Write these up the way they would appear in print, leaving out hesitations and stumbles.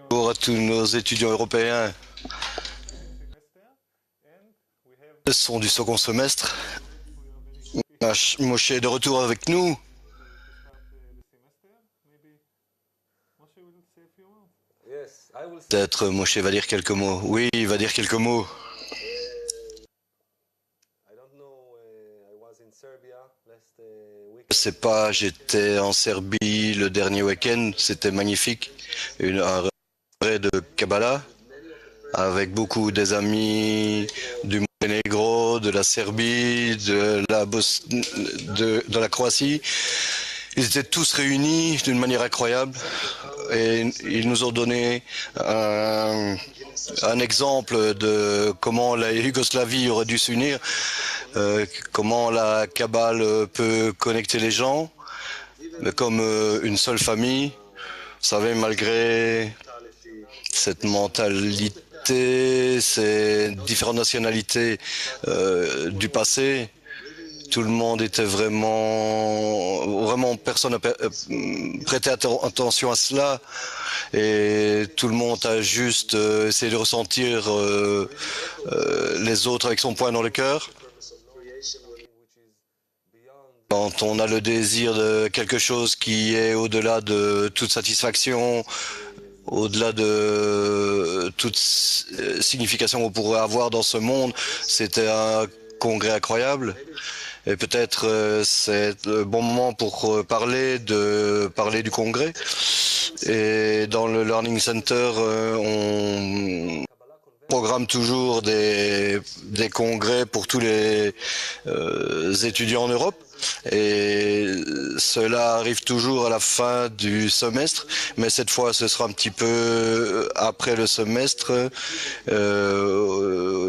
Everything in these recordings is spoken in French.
Bonjour à tous nos étudiants européens. Ce sont du second semestre. Moshe est de retour avec nous. Peut-être Moshe va dire quelques mots. Oui, il va dire quelques mots. Je sais pas, j'étais en Serbie le dernier week-end, c'était magnifique. Un vrai de Kabbalah, avec beaucoup des amis du Monténégro, de la Serbie, de la Croatie. Ils étaient tous réunis d'une manière incroyable et ils nous ont donné un exemple de comment la Yougoslavie aurait dû s'unir, comment la Kabbale peut connecter les gens comme une seule famille. Vous savez, malgré cette mentalité, ces différentes nationalités du passé, tout le monde était vraiment personne n'a prêté attention à cela et tout le monde a juste essayé de ressentir les autres avec son poing dans le cœur. Quand on a le désir de quelque chose qui est au-delà de toute satisfaction, au-delà de toute signification qu'on pourrait avoir dans ce monde, c'était un congrès incroyable. Et peut-être c'est le bon moment pour parler du congrès. Et dans le Learning Center, on programme toujours des congrès pour tous les étudiants en Europe. Et cela arrive toujours à la fin du semestre, mais cette fois ce sera un petit peu après le semestre,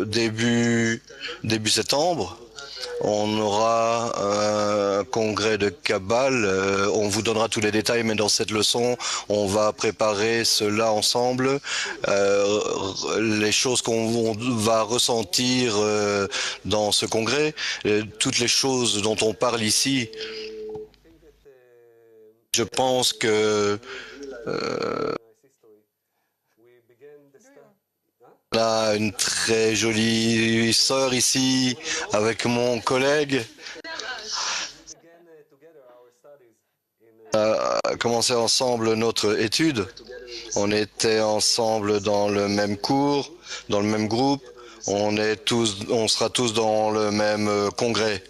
début septembre. On aura un congrès de Kabbale, on vous donnera tous les détails, mais dans cette leçon, on va préparer cela ensemble, les choses qu'on va ressentir dans ce congrès, toutes les choses dont on parle ici. Je pense que on a une très jolie sœur ici avec mon collègue. On a commencé ensemble notre étude. On était ensemble dans le même cours, dans le même groupe. On sera tous dans le même congrès.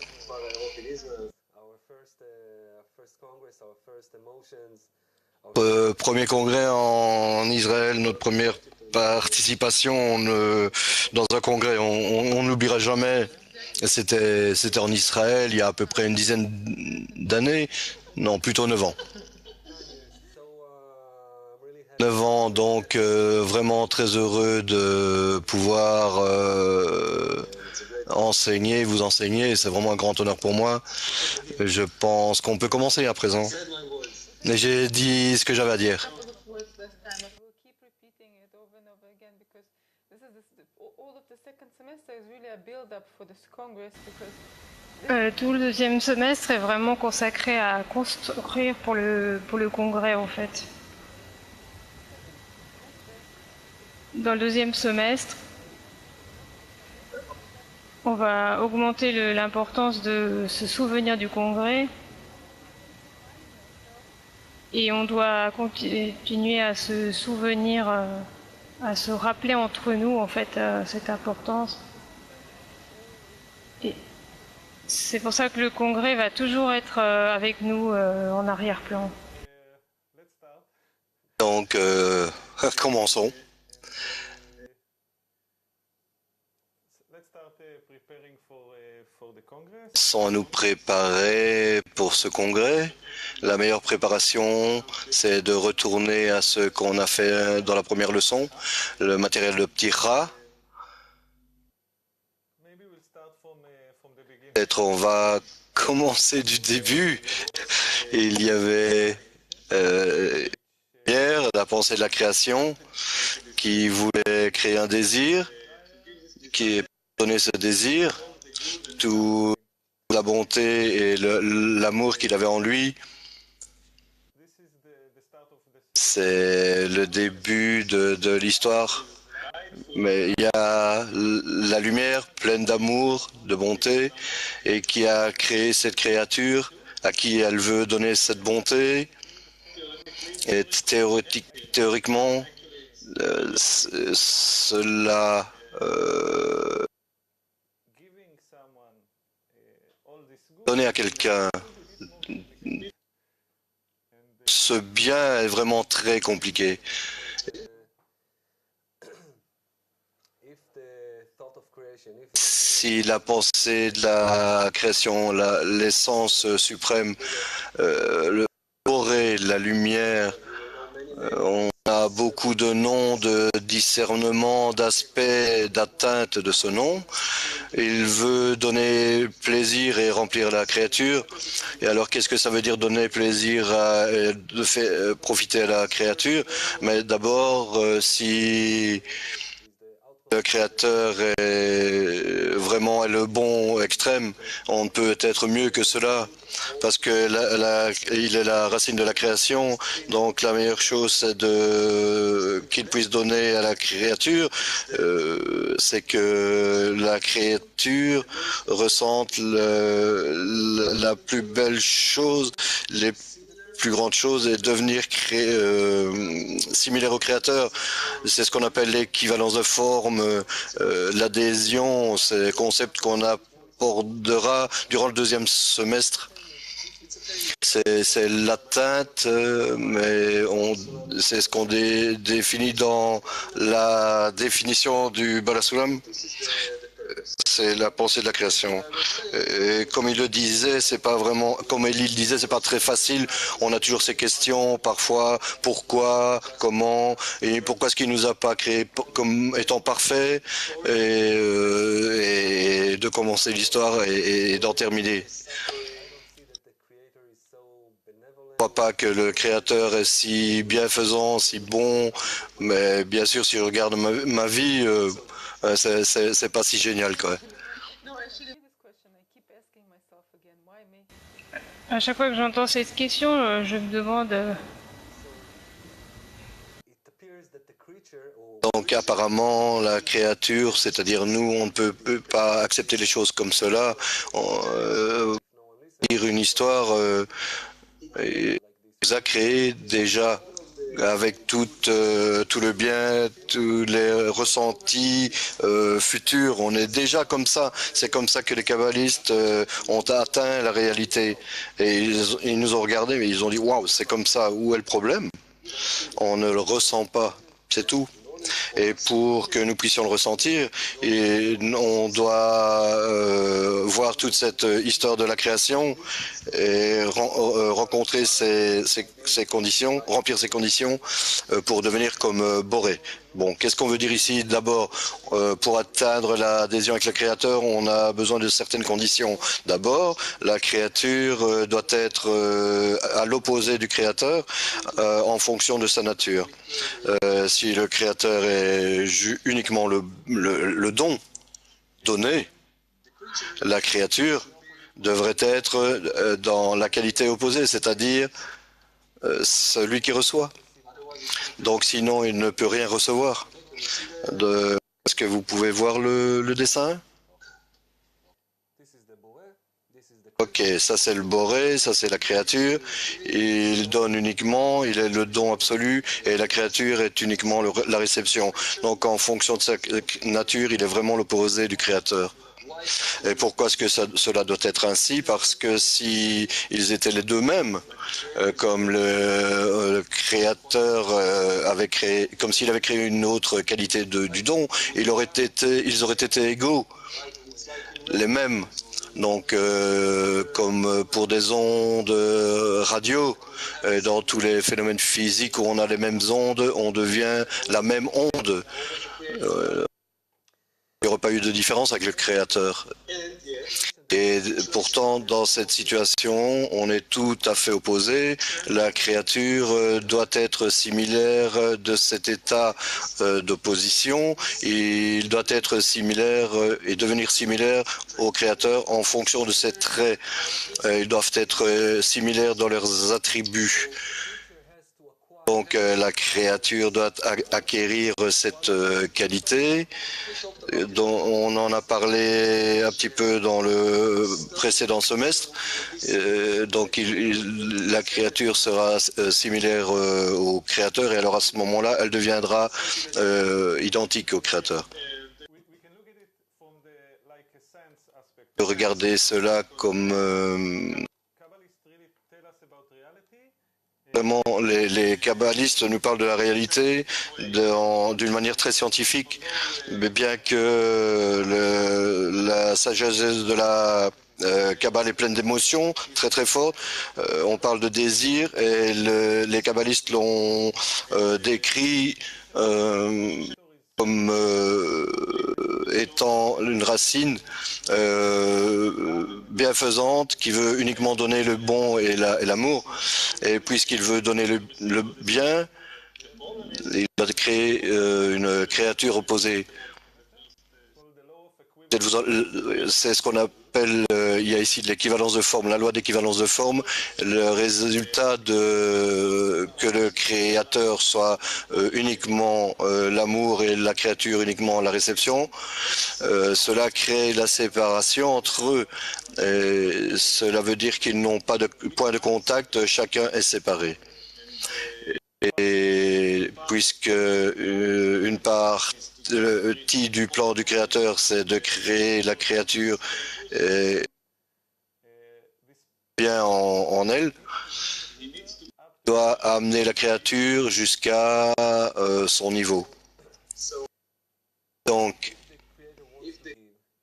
Premier congrès en Israël, notre première participation dans un congrès, on n'oubliera jamais. C'était en Israël il y a à peu près une dizaine d'années, non plutôt 9 ans. 9 ans, donc vraiment très heureux de pouvoir vous enseigner, c'est vraiment un grand honneur pour moi. Je pense qu'on peut commencer à présent. Et j'ai dit ce que j'avais à dire. Tout le deuxième semestre est vraiment consacré à construire pour le congrès en fait. Dans le deuxième semestre, on va augmenter l'importance de se souvenir du congrès et on doit continuer à se souvenir, à se rappeler entre nous en fait cette importance. Et c'est pour ça que le congrès va toujours être avec nous en arrière-plan. Donc, commençons. Sans nous préparer pour ce congrès, la meilleure préparation, c'est de retourner à ce qu'on a fait dans la première leçon, le matériel de Ptira. Peut-être on va commencer du début. Il y avait hier la pensée de la création qui voulait créer un désir, qui donnait ce désir, toute la bonté et l'amour qu'il avait en lui. c'est le début de l'histoire. Mais il y a la lumière pleine d'amour, de bonté, et qui a créé cette créature à qui elle veut donner cette bonté. Et théoriquement, cela donner à quelqu'un ce bien est vraiment très compliqué. Si la pensée de la création, l'essence suprême, le boré, la lumière, on a beaucoup de noms, de discernement, d'aspects, d'atteinte de ce nom. Il veut donner plaisir et remplir la créature. Et alors, qu'est-ce que ça veut dire donner plaisir de faire profiter à la créature? Mais d'abord, si le créateur est vraiment le bon extrême, on ne peut être mieux que cela, parce que il est la racine de la création. Donc la meilleure chose c'est qu'il puisse donner à la créature, c'est que la créature ressente la plus belle chose, les plus grande chose est devenir similaire au créateur. C'est ce qu'on appelle l'équivalence de forme, l'adhésion, c'est un concept qu'on abordera durant le deuxième semestre. C'est l'atteinte, mais c'est ce qu'on définit dans la définition du Balasulam. C'est la pensée de la création. Et comme il le disait, c'est pas vraiment, comme il le disait, c'est pas très facile. On a toujours ces questions, parfois, pourquoi, comment, et pourquoi est-ce qu'il nous a pas créé comme étant parfait, et de commencer l'histoire et d'en terminer. Je ne crois pas que le créateur est si bienfaisant, si bon, mais bien sûr, si je regarde ma vie, c'est pas si génial, quoi. À chaque fois que j'entends cette question, je me demande Donc apparemment, la créature, c'est-à-dire nous, on ne peut pas accepter les choses comme cela. Lire une histoire, il nous a créé déjà avec tout le bien, tous les ressentis futurs. On est déjà comme ça. C'est comme ça que les kabbalistes ont atteint la réalité. Et ils nous ont regardés, mais ils ont dit, waouh, c'est comme ça. Où est le problème? On ne le ressent pas. C'est tout. Et pour que nous puissions le ressentir, on doit voir toute cette histoire de la création et rencontrer ces conditions, remplir ces conditions pour devenir comme Boré. Bon, qu'est-ce qu'on veut dire ici? D'abord, pour atteindre l'adhésion avec le Créateur, on a besoin de certaines conditions. D'abord, la créature doit être à l'opposé du Créateur en fonction de sa nature. Si le Créateur est uniquement le don donné, la créature devrait être dans la qualité opposée, c'est-à-dire celui qui reçoit. Donc sinon, il ne peut rien recevoir. Est-ce que vous pouvez voir le dessin? Ok, ça c'est le Boré, ça c'est la créature. Il donne uniquement, il est le don absolu, et la créature est uniquement la réception. Donc en fonction de sa nature, il est vraiment l'opposé du créateur. Et pourquoi est-ce que cela doit être ainsi? Parce que si ils étaient les deux mêmes, comme le créateur avait créé, comme s'il avait créé une autre qualité du don, ils auraient été égaux, les mêmes. Donc, comme pour des ondes radio, dans tous les phénomènes physiques où on a les mêmes ondes, on devient la même onde. Il n'y aurait pas eu de différence avec le créateur. Et pourtant, dans cette situation, on est tout à fait opposé. La créature doit être similaire de cet état d'opposition. Il doit être similaire et devenir similaire au créateur en fonction de ses traits. Ils doivent être similaires dans leurs attributs. Donc la créature doit acquérir cette qualité dont on en a parlé un petit peu dans le précédent semestre. Donc la créature sera similaire au créateur et alors à ce moment-là, elle deviendra identique au créateur. Regardez cela comme vraiment les kabbalistes nous parlent de la réalité d'une manière très scientifique, mais bien que la sagesse de la Kabbale est pleine d'émotions, très très fortes. On parle de désir et les kabbalistes l'ont décrit comme étant une racine bienfaisante qui veut uniquement donner le bon et l'amour. Et puisqu'il veut donner le bien, il doit créer une créature opposée. C'est ce qu'on appelle, il y a ici de l'équivalence de forme, la loi d'équivalence de forme, le résultat de que le créateur soit uniquement l'amour et la créature uniquement la réception. Cela crée la séparation entre eux. Cela veut dire qu'ils n'ont pas de point de contact, chacun est séparé. Et puisque une partie du plan du créateur, c'est de créer la créature bien en elle, doit amener la créature jusqu'à son niveau. Donc,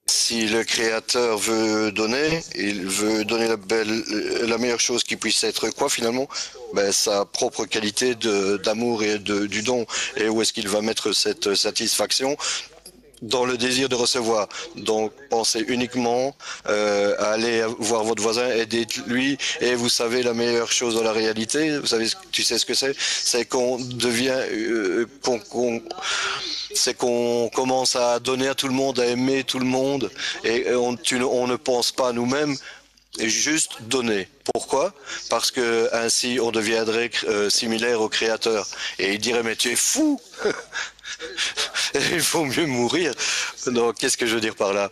si le créateur veut donner, il veut donner la meilleure chose qui puisse être quoi finalement? Ben, sa propre qualité d'amour et du don. Et où est-ce qu'il va mettre cette satisfaction? Dans le désir de recevoir. Donc, pensez uniquement à aller voir votre voisin, aidez-lui, et vous savez la meilleure chose dans la réalité, vous savez, tu sais ce que c'est qu'on devient, c'est qu'on commence à donner à tout le monde, à aimer tout le monde, et on ne pense pas à nous-mêmes, et juste donner. Pourquoi? Parce que ainsi on deviendrait similaire au Créateur. Et il dirait, mais tu es fou! Il faut mieux mourir. Donc, qu'est-ce que je veux dire par là?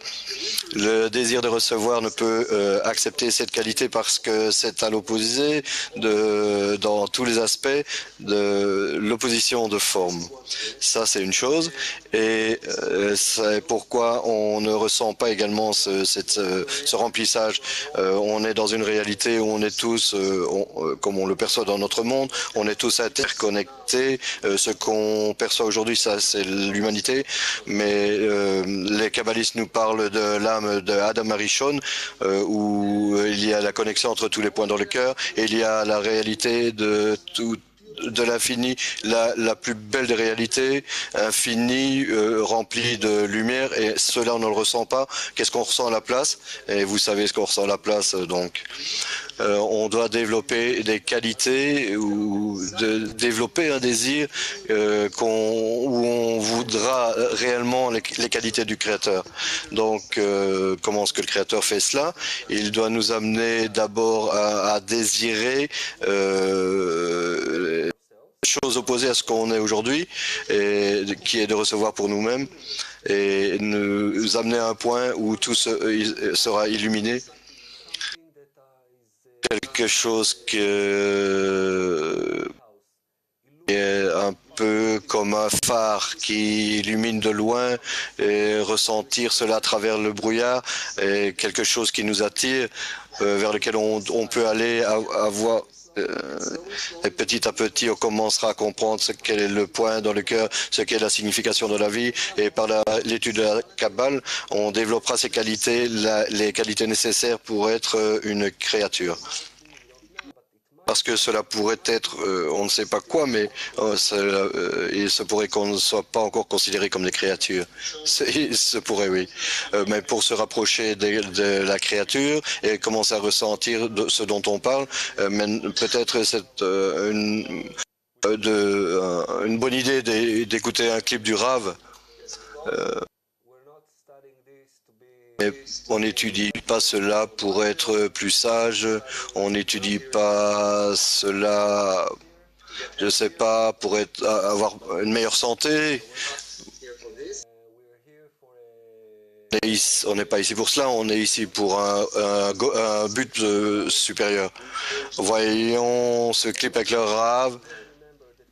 Le désir de recevoir ne peut accepter cette qualité parce que c'est à l'opposé dans tous les aspects de l'opposition de forme. Ça, c'est une chose. Et c'est pourquoi on ne ressent pas également ce remplissage. On est dans une réalité où on est tous, comme on le perçoit dans notre monde, on est tous interconnectés. Ce qu'on perçoit aujourd'hui, ça, c'est l'humanité. Mais les kabbalistes nous parlent de l'âme de Adam Arishon, où il y a la connexion entre tous les points dans le cœur, et il y a la réalité de l'infini, la plus belle des réalités, infinie, remplie de lumière, et cela on ne le ressent pas. Qu'est-ce qu'on ressent à la place? Et vous savez ce qu'on ressent à la place, donc. On doit développer des qualités ou développer un désir où on voudra réellement les qualités du Créateur. Donc, comment est-ce que le Créateur fait cela? Il doit nous amener d'abord à désirer chose opposée à ce qu'on est aujourd'hui, et qui est de recevoir pour nous-mêmes, et nous amener à un point où tout sera illuminé. Quelque chose qui est un peu comme un phare qui illumine de loin, et ressentir cela à travers le brouillard, et quelque chose qui nous attire, vers lequel on peut aller avoir. Et petit à petit, on commencera à comprendre ce qu'est le point dans le cœur, ce qu'est la signification de la vie. Et par l'étude de la Kabbale, on développera ces qualités, les qualités nécessaires pour être une créature. Parce que cela pourrait être, on ne sait pas quoi, mais il se pourrait qu'on ne soit pas encore considéré comme des créatures. Il se pourrait, oui. Mais pour se rapprocher de la créature et commencer à ressentir ce dont on parle, peut-être c'est une bonne idée d'écouter un clip du Rav. Mais on n'étudie pas cela pour être plus sage, on n'étudie pas cela je ne sais pas, pour avoir une meilleure santé. On n'est pas ici pour cela, on est ici pour un but supérieur. Voyons ce clip avec le rave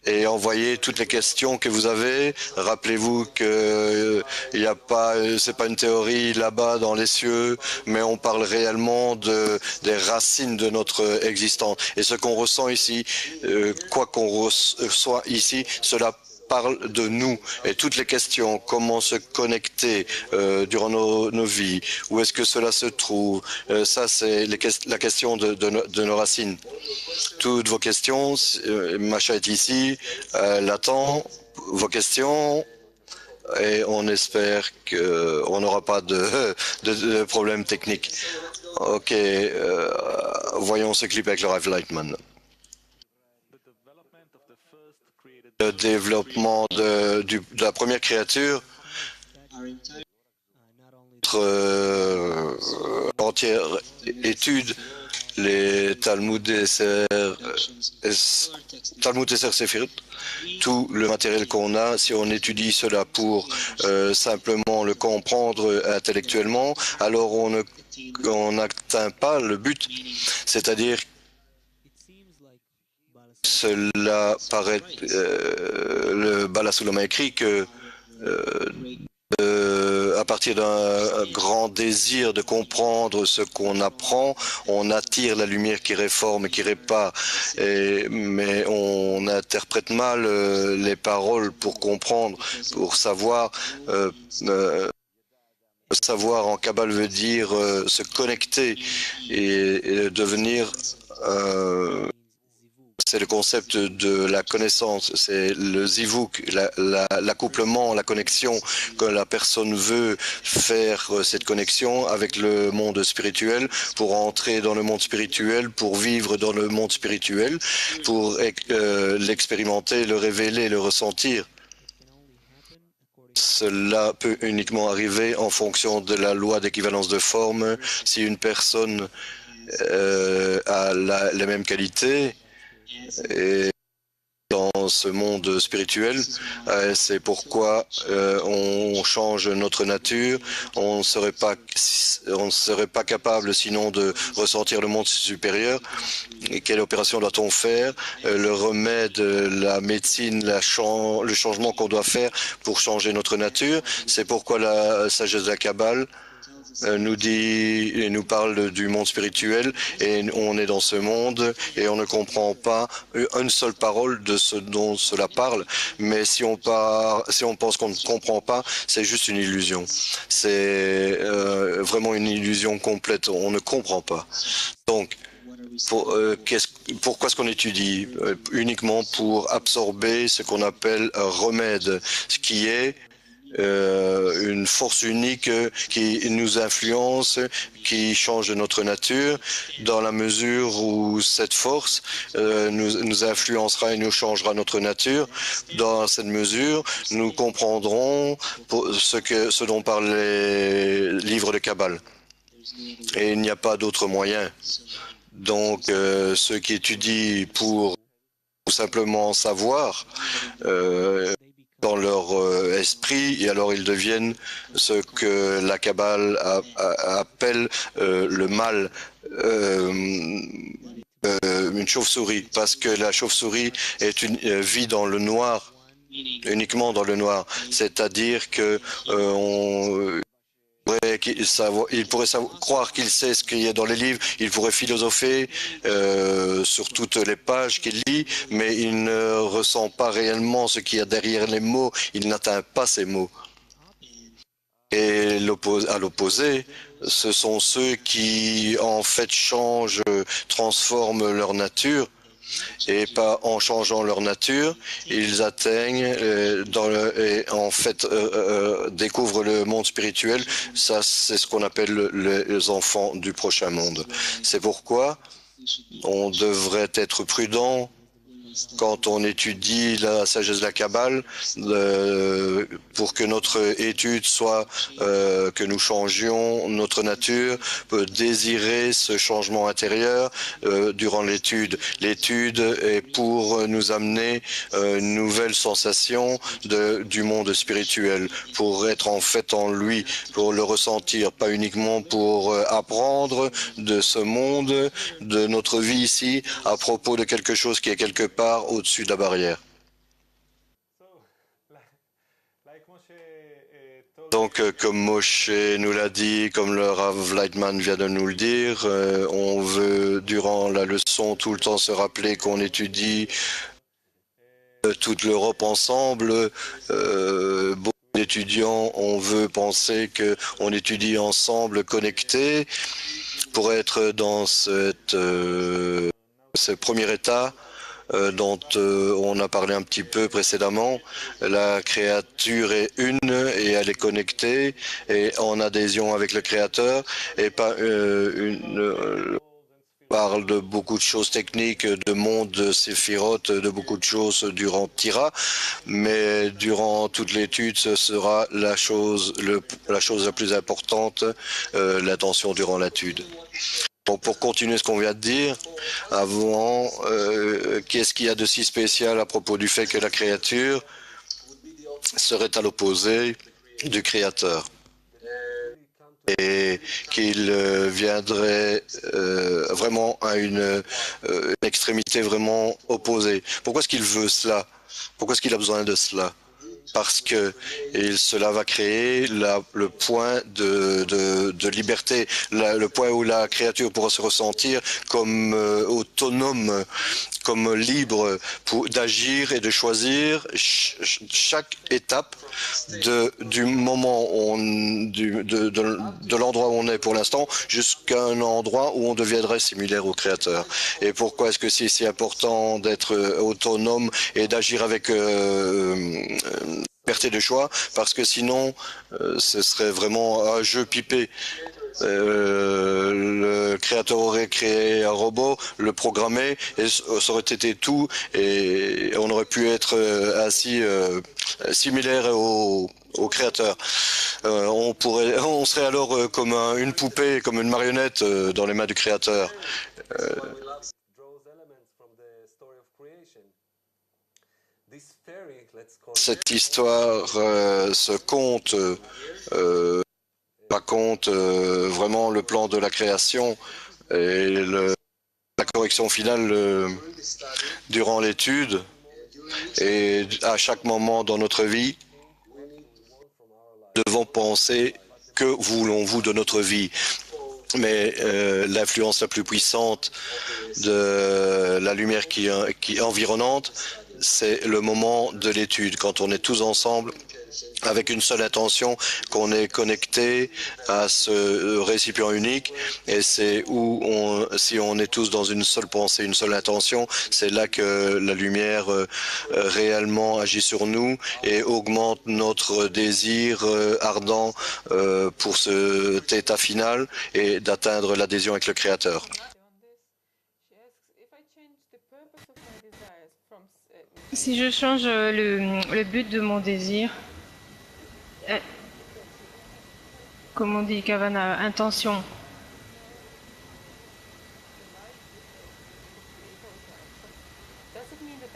et envoyez toutes les questions que vous avez. Rappelez-vous que il n'y a pas, c'est pas une théorie là-bas dans les cieux, mais on parle réellement des racines de notre existence. Et ce qu'on ressent ici, quoi qu'on reçoit ici, cela parle de nous et toutes les questions, comment se connecter durant nos vies, où est-ce que cela se trouve, ça c'est la question de nos racines. Toutes vos questions, Macha est ici, elle attend vos questions et on espère qu'on n'aura pas de problème technique. Ok, voyons ce clip avec le Rave Lightman. Le développement de la première créature, notre entière étude, les Talmud Esser Sephirot, tout le matériel qu'on a, si on étudie cela pour simplement le comprendre intellectuellement, alors on n'atteint pas le but, c'est-à-dire cela paraît, le Bala Soulama écrit que à partir d'un grand désir de comprendre ce qu'on apprend, on attire la lumière qui réforme, qui répare, mais on interprète mal les paroles pour comprendre, pour savoir. Savoir en Kabbale veut dire se connecter et devenir. C'est le concept de la connaissance, c'est le zivuk, l'accouplement, la connexion, que la personne veut faire cette connexion avec le monde spirituel, pour entrer dans le monde spirituel, pour vivre dans le monde spirituel, pour l'expérimenter, le révéler, le ressentir. Cela peut uniquement arriver en fonction de la loi d'équivalence de forme. Si une personne a les mêmes qualités, et dans ce monde spirituel, c'est pourquoi on change notre nature. On ne serait pas capable sinon de ressentir le monde supérieur. Et quelle opération doit-on faire? Le remède, la médecine, le changement qu'on doit faire pour changer notre nature. C'est pourquoi la sagesse de la Kabbale nous dit et nous parle du monde spirituel, et on est dans ce monde et on ne comprend pas une seule parole de ce dont cela parle, mais si on pense qu'on ne comprend pas, c'est juste une illusion. C'est vraiment une illusion complète, on ne comprend pas. Donc, pourquoi est-ce qu'on étudie? Uniquement pour absorber ce qu'on appelle un remède, ce qui est une force unique qui nous influence, qui change notre nature, dans la mesure où cette force nous influencera et nous changera notre nature. Dans cette mesure, nous comprendrons ce dont parlent les livres de Kabbale. Et il n'y a pas d'autre moyen. Donc, ceux qui étudient pour simplement savoir, dans leur esprit, et alors ils deviennent ce que la Kabbale appelle le mal, une chauve-souris, parce que la chauve-souris vit dans le noir, uniquement dans le noir, c'est-à-dire que il pourrait croire qu'il sait ce qu'il y a dans les livres, il pourrait philosopher sur toutes les pages qu'il lit, mais il ne ressent pas réellement ce qu'il y a derrière les mots, il n'atteint pas ces mots. Et à l'opposé, ce sont ceux qui en fait changent, transforment leur nature, et pas en changeant leur nature, ils atteignent et en fait découvrent le monde spirituel. Ça, c'est ce qu'on appelle les enfants du prochain monde. C'est pourquoi on devrait être prudent quand on étudie la sagesse de la Kabbale, pour que notre étude soit que nous changions notre nature, peut désirer ce changement intérieur durant l'étude. L'étude est pour nous amener une nouvelle sensation du monde spirituel, pour être en fait en lui, pour le ressentir, pas uniquement pour apprendre de ce monde, de notre vie ici, à propos de quelque chose qui est quelque part au-dessus de la barrière. Donc, comme Moshe nous l'a dit, comme le Rav Lightman vient de nous le dire, on veut, durant la leçon, tout le temps se rappeler qu'on étudie toute l'Europe ensemble. Beaucoup d'étudiants, on veut penser qu'on étudie ensemble, connectés, pour être dans ce premier état dont on a parlé un petit peu précédemment. La créature est une et elle est connectée et en adhésion avec le Créateur et pas parle de beaucoup de choses techniques, de monde, de séphirotes, de beaucoup de choses durant Tira, mais durant toute l'étude, ce sera la chose la plus importante, l'attention durant l'étude. Bon, pour continuer ce qu'on vient de dire, avant, qu'est-ce qu'il y a de si spécial à propos du fait que la créature serait à l'opposé du Créateur et qu'il viendrait vraiment à une extrémité vraiment opposée. Pourquoi est-ce qu'il veut cela? Pourquoi est-ce qu'il a besoin de cela? Parce que cela va créer le point de liberté, le point où la créature pourra se ressentir comme autonome, comme libre d'agir et de choisir chaque étape du moment de l'endroit où on est pour l'instant jusqu'à un endroit où on deviendrait similaire au Créateur. Et pourquoi est-ce que c'est si important d'être autonome et d'agir avec liberté de choix? Parce que sinon, ce serait vraiment un jeu pipé. Le créateur aurait créé un robot, le programmé, et ça aurait été tout, et on aurait pu être ainsi similaire au créateur. On serait alors comme une poupée, comme une marionnette dans les mains du créateur. Cette histoire, ce conte, raconte vraiment le plan de la création et la correction finale durant l'étude et à chaque moment dans notre vie. Nous devons penser que voulons-vous de notre vie. Mais l'influence la plus puissante de la lumière qui est environnante, c'est le moment de l'étude, quand on est tous ensemble avec une seule intention, qu'on est connecté à ce récipient unique, et c'est où si on est tous dans une seule pensée, une seule intention, c'est là que la lumière réellement agit sur nous et augmente notre désir ardent pour cet état final et d'atteindre l'adhésion avec le Créateur. Si je change le but de mon désir, comme on dit, Kavana, intention.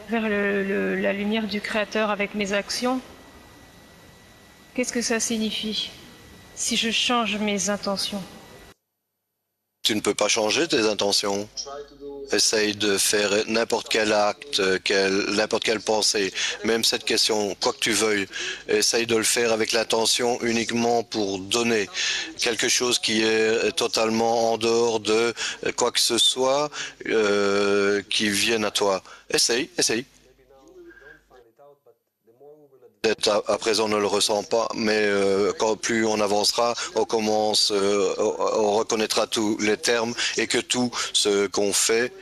Vers la lumière du Créateur avec mes actions. Qu'est-ce que ça signifie si je change mes intentions? Tu ne peux pas changer tes intentions. Essaye de faire n'importe quel acte, n'importe quelle pensée, même cette question, quoi que tu veuilles. Essaye de le faire avec l'intention uniquement pour donner quelque chose qui est totalement en dehors de quoi que ce soit qui vienne à toi. Essaye. Peut-être à présent on ne le ressent pas, mais quand plus on avancera, on reconnaîtra tous les termes et que tout ce qu'on fait,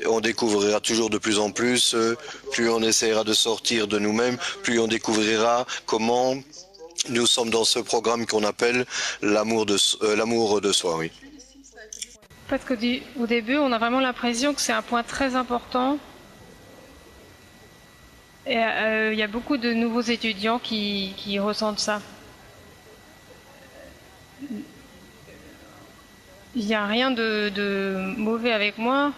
on découvrira toujours de plus en plus, plus on essaiera de sortir de nous-mêmes, plus on découvrira comment nous sommes dans ce programme qu'on appelle l'amour de soi, oui. Parce qu'au au début, on a vraiment l'impression que c'est un point très important. Et il y a beaucoup de nouveaux étudiants qui ressentent ça. Il n'y a rien de mauvais avec moi.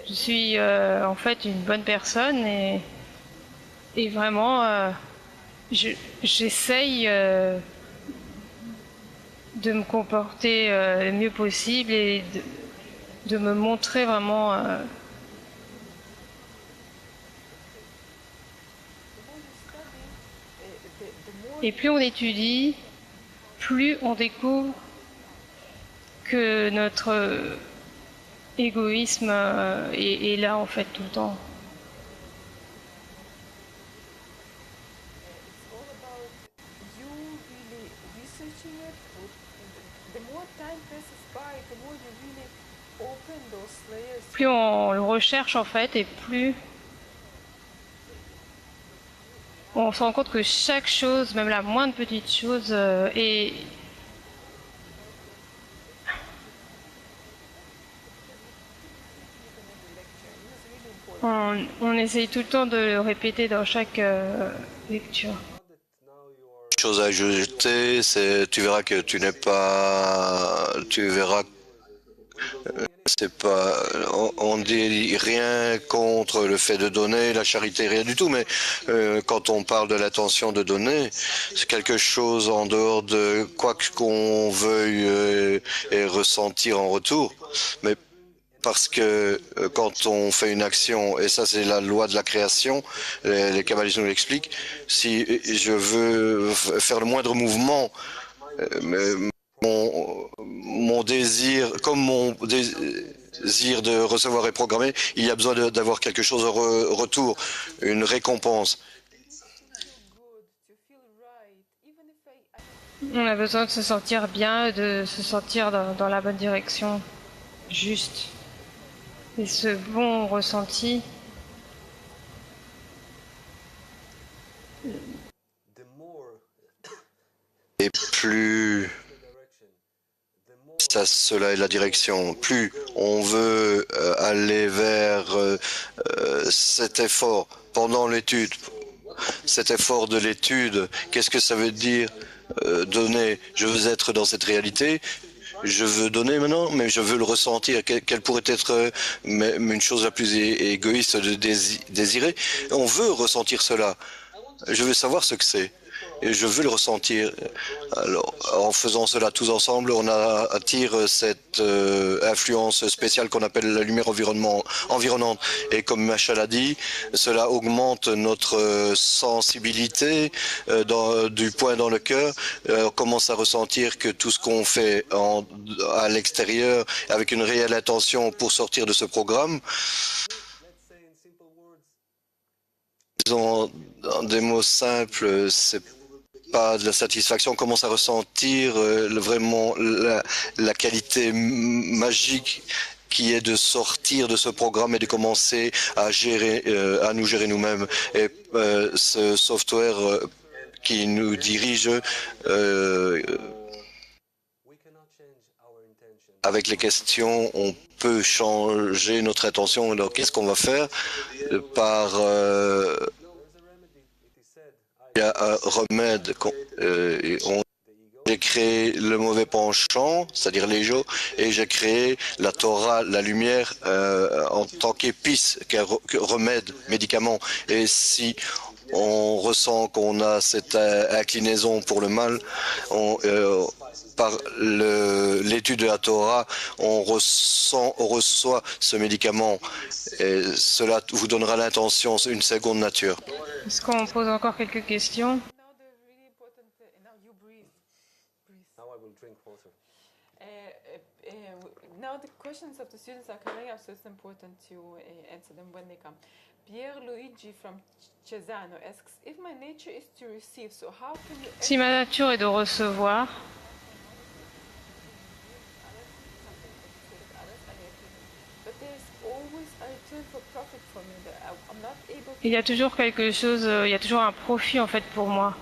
Je suis en fait une bonne personne et vraiment j'essaye de me comporter le mieux possible et de me montrer vraiment. Et plus on étudie, plus on découvre que notre égoïsme est là en fait tout le temps. Plus on le recherche en fait et plus on se rend compte que chaque chose, même la moindre petite chose, est... On essaye tout le temps de le répéter dans chaque lecture. Chose à ajouter, c'est tu verras que tu n'es pas, tu verras, c'est pas, on dit rien contre le fait de donner, la charité, rien du tout, mais quand on parle de l'intention de donner, c'est quelque chose en dehors de quoi qu'on veuille et ressentir en retour, mais parce que quand on fait une action, et ça c'est la loi de la création, les kabbalistes nous l'expliquent, si je veux faire le moindre mouvement, mon désir, comme mon désir de recevoir est programmé, il y a besoin d'avoir quelque chose en retour, une récompense. On a besoin de se sentir bien, de se sentir dans la bonne direction, juste. Et ce bon ressenti, et plus ça, cela est la direction, plus on veut aller vers cet effort pendant l'étude, cet effort de l'étude, qu'est-ce que ça veut dire donner? Je veux être dans cette réalité. Je veux donner maintenant, mais je veux le ressentir. Quelle pourrait être une chose la plus égoïste de désirer? On veut ressentir cela. Je veux savoir ce que c'est. Et je veux le ressentir. Alors, en faisant cela tous ensemble, on attire cette influence spéciale qu'on appelle la lumière environnante. Et comme Machal a dit, cela augmente notre sensibilité du point dans le cœur. On commence à ressentir que tout ce qu'on fait à l'extérieur, avec une réelle intention pour sortir de ce programme, disons, dans des mots simples, c'est pas de la satisfaction, on commence à ressentir vraiment la qualité magique qui est de sortir de ce programme et de commencer à gérer, à nous gérer nous-mêmes. Et ce software qui nous dirige avec les questions, on peut changer notre intention. Alors, qu'est-ce qu'on va faire par il y a un remède. J'ai créé le mauvais penchant, c'est-à-dire les jours, et j'ai créé la Torah, la lumière, en tant qu'épice, remède, médicament. Et si on ressent qu'on a cette inclinaison pour le mal, par l'étude de la Torah, on reçoit ce médicament. Et cela vous donnera l'intention, une seconde nature. Est-ce qu'on pose encore quelques questions? Now the questions of the students are coming up, so it's important to answer them when they come. Pierluigi from Cesano asks, if my nature is to receive, so how can you... Si ma nature est de recevoir, il y a toujours quelque chose, il y a toujours un profit en fait pour moi.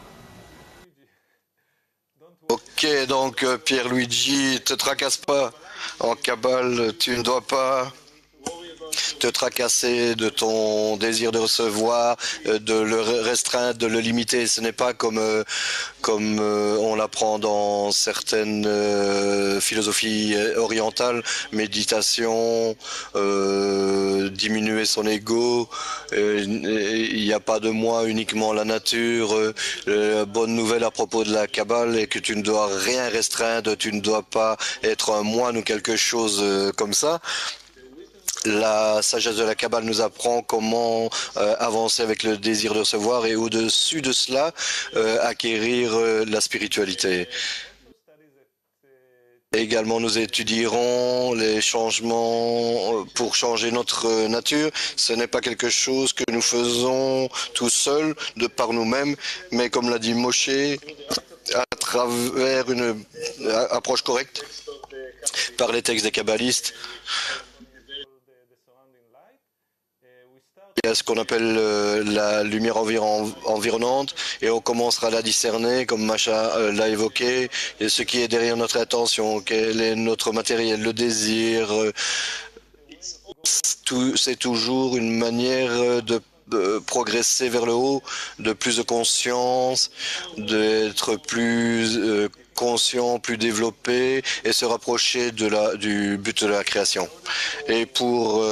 donc Pierluigi, te tracasse pas. En Kabbale, tu ne dois pas te tracasser de ton désir de recevoir, de le restreindre, de le limiter. Ce n'est pas comme on l'apprend dans certaines philosophies orientales, méditation, diminuer son ego. Il n'y a pas de moi, uniquement la nature. La bonne nouvelle à propos de la Kabbale est que tu ne dois rien restreindre, tu ne dois pas être un moine ou quelque chose comme ça. La sagesse de la Kabbale nous apprend comment avancer avec le désir de recevoir et au-dessus de cela, acquérir la spiritualité. Également, nous étudierons les changements pour changer notre nature. Ce n'est pas quelque chose que nous faisons tout seuls, de par nous-mêmes, mais comme l'a dit Moshe, à travers une approche correcte par les textes des kabbalistes. Il y a ce qu'on appelle la lumière environnante et on commencera à la discerner comme Macha l'a évoqué, et ce qui est derrière notre attention, quel est notre matériel, le désir, c'est toujours une manière de progresser vers le haut, de plus de conscience, d'être plus conscient, plus développé et se rapprocher du but de la création. Et pour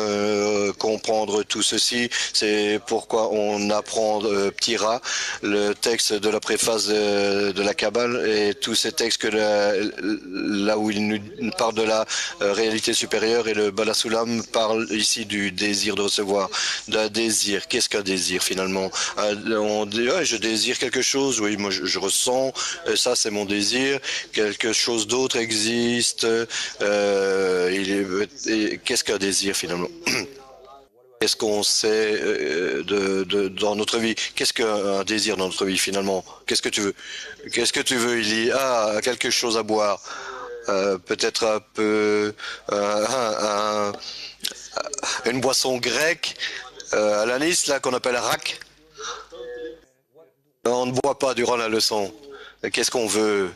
comprendre tout ceci, c'est pourquoi on apprend Ptira, le texte de la préface de la Kabbale et tous ces textes là où il nous parle de la réalité supérieure, et le Balasulam parle ici du désir de recevoir, d'un désir. Qu'est-ce qu'un désir finalement? On dit je désire quelque chose, oui, moi je ressens, ça c'est mon désir. Quelque chose d'autre existe. Qu'est-ce qu'un désir finalement? Qu'est-ce qu'on sait dans notre vie? Qu'est-ce qu'un désir dans notre vie finalement? Qu'est-ce que tu veux? Qu'est-ce que tu veux, Ili? Ah, quelque chose à boire. Peut-être un peu une boisson grecque à l'anis là qu'on appelle rak. On ne boit pas durant la leçon. Qu'est-ce qu'on veut?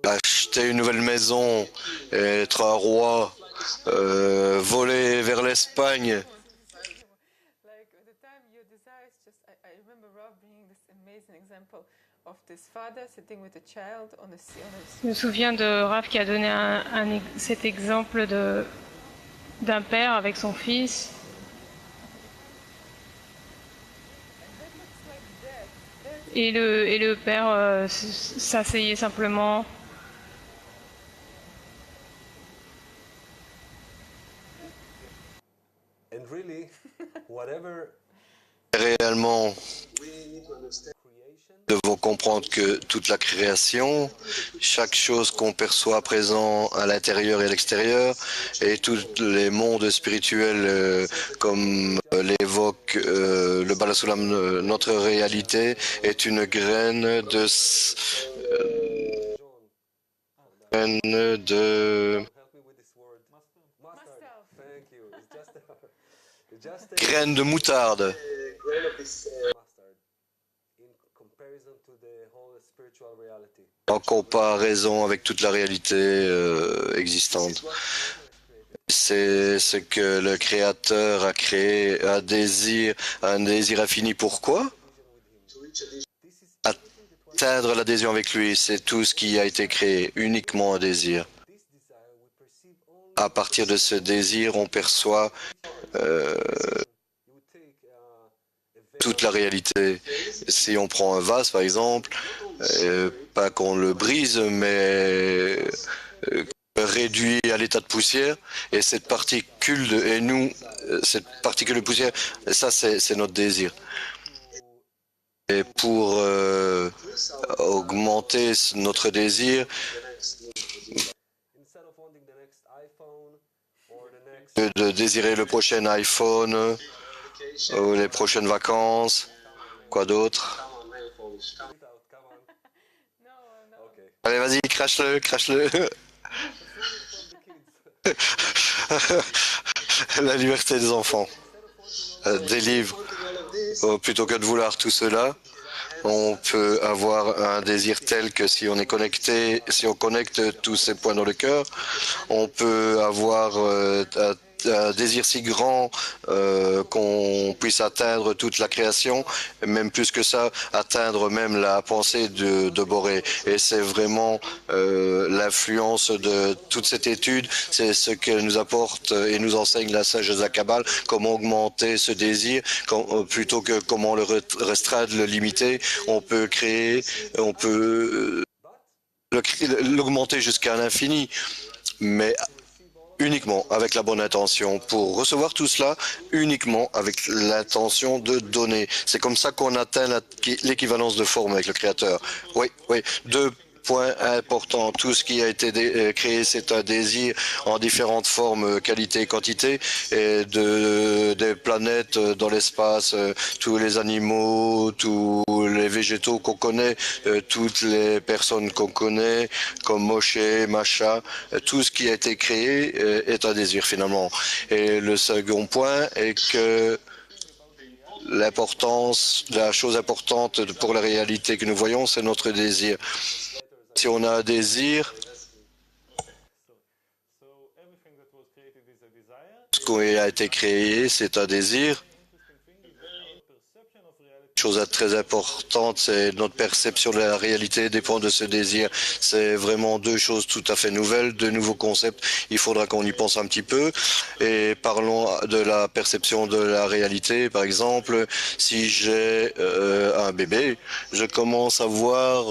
Acheter une nouvelle maison, être un roi, voler vers l'Espagne. Je me souviens de Rav qui a donné cet exemple d'un père avec son fils. Et le père s'asseyait simplement. Réellement, nous devons comprendre que toute la création, chaque chose qu'on perçoit présent à l'intérieur et à l'extérieur, et tous les mondes spirituels, comme l'évoque le Balasulam, notre réalité est une graine graine de moutarde. En comparaison avec toute la réalité existante. C'est ce que le Créateur a créé, un désir infini. Pourquoi? Atteindre l'adhésion avec lui, c'est tout ce qui a été créé, uniquement un désir. À partir de ce désir, on perçoit toute la réalité. Si on prend un vase, par exemple, pas qu'on le brise, mais réduit à l'état de poussière, et cette particule cette particule de poussière, ça c'est notre désir. Et pour augmenter notre désir, de désirer le prochain iPhone ou les prochaines vacances, quoi d'autre? Allez, vas-y, crache-le. La liberté des enfants, des livres, plutôt que de vouloir tout cela. On peut avoir un désir tel que si on est connecté, si on connecte tous ces points dans le cœur, on peut avoir un désir si grand qu'on puisse atteindre toute la création, même plus que ça, atteindre même la pensée de Boré. Et c'est vraiment l'influence de toute cette étude, c'est ce que nous apporte et nous enseigne la sagesse de la Kabbale, comment augmenter ce désir, plutôt que comment le restreindre, le limiter. On peut créer, on peut l'augmenter jusqu'à l'infini, mais uniquement avec la bonne intention. Pour recevoir tout cela, uniquement avec l'intention de donner. C'est comme ça qu'on atteint l'équivalence de forme avec le Créateur. Oui, oui. Deux points importants. Tout ce qui a été créé, c'est un désir en différentes formes, qualité et quantité, et des planètes dans l'espace, tous les animaux, tous les végétaux qu'on connaît, toutes les personnes qu'on connaît, comme Moshe, Macha, tout ce qui a été créé est un désir finalement. Et le second point est que l'importance, la chose importante pour la réalité que nous voyons, c'est notre désir. Si on a un désir, ce qui a été créé, c'est un désir. Chose très importante, c'est notre perception de la réalité dépend de ce désir. C'est vraiment deux choses tout à fait nouvelles, deux nouveaux concepts. Il faudra qu'on y pense un petit peu. Et parlons de la perception de la réalité. Par exemple, si j'ai un bébé, je commence à voir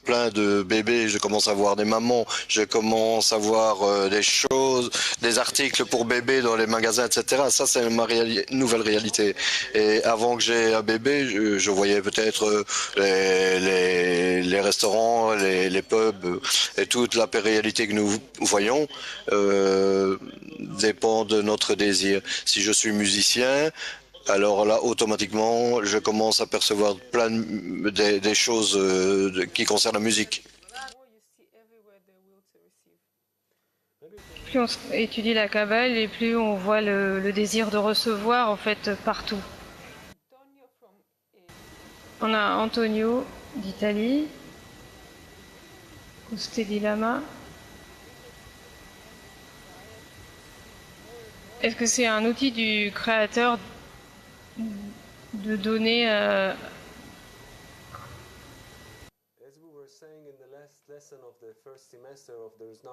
plein de bébés, je commence à voir des mamans, je commence à voir des choses, des articles pour bébés dans les magasins, etc. Ça, c'est ma nouvelle réalité. Et avant que j'ai un bébé, je voyais peut-être les restaurants, les pubs et toute la réalité que nous voyons dépend de notre désir. Si je suis musicien, alors là, automatiquement, je commence à percevoir plein des choses qui concernent la musique. Plus on étudie la Kabbale et plus on voit le désir de recevoir en fait partout. On a Antonio d'Italie, Costelli Lama. Est-ce que c'est un outil du créateur de donner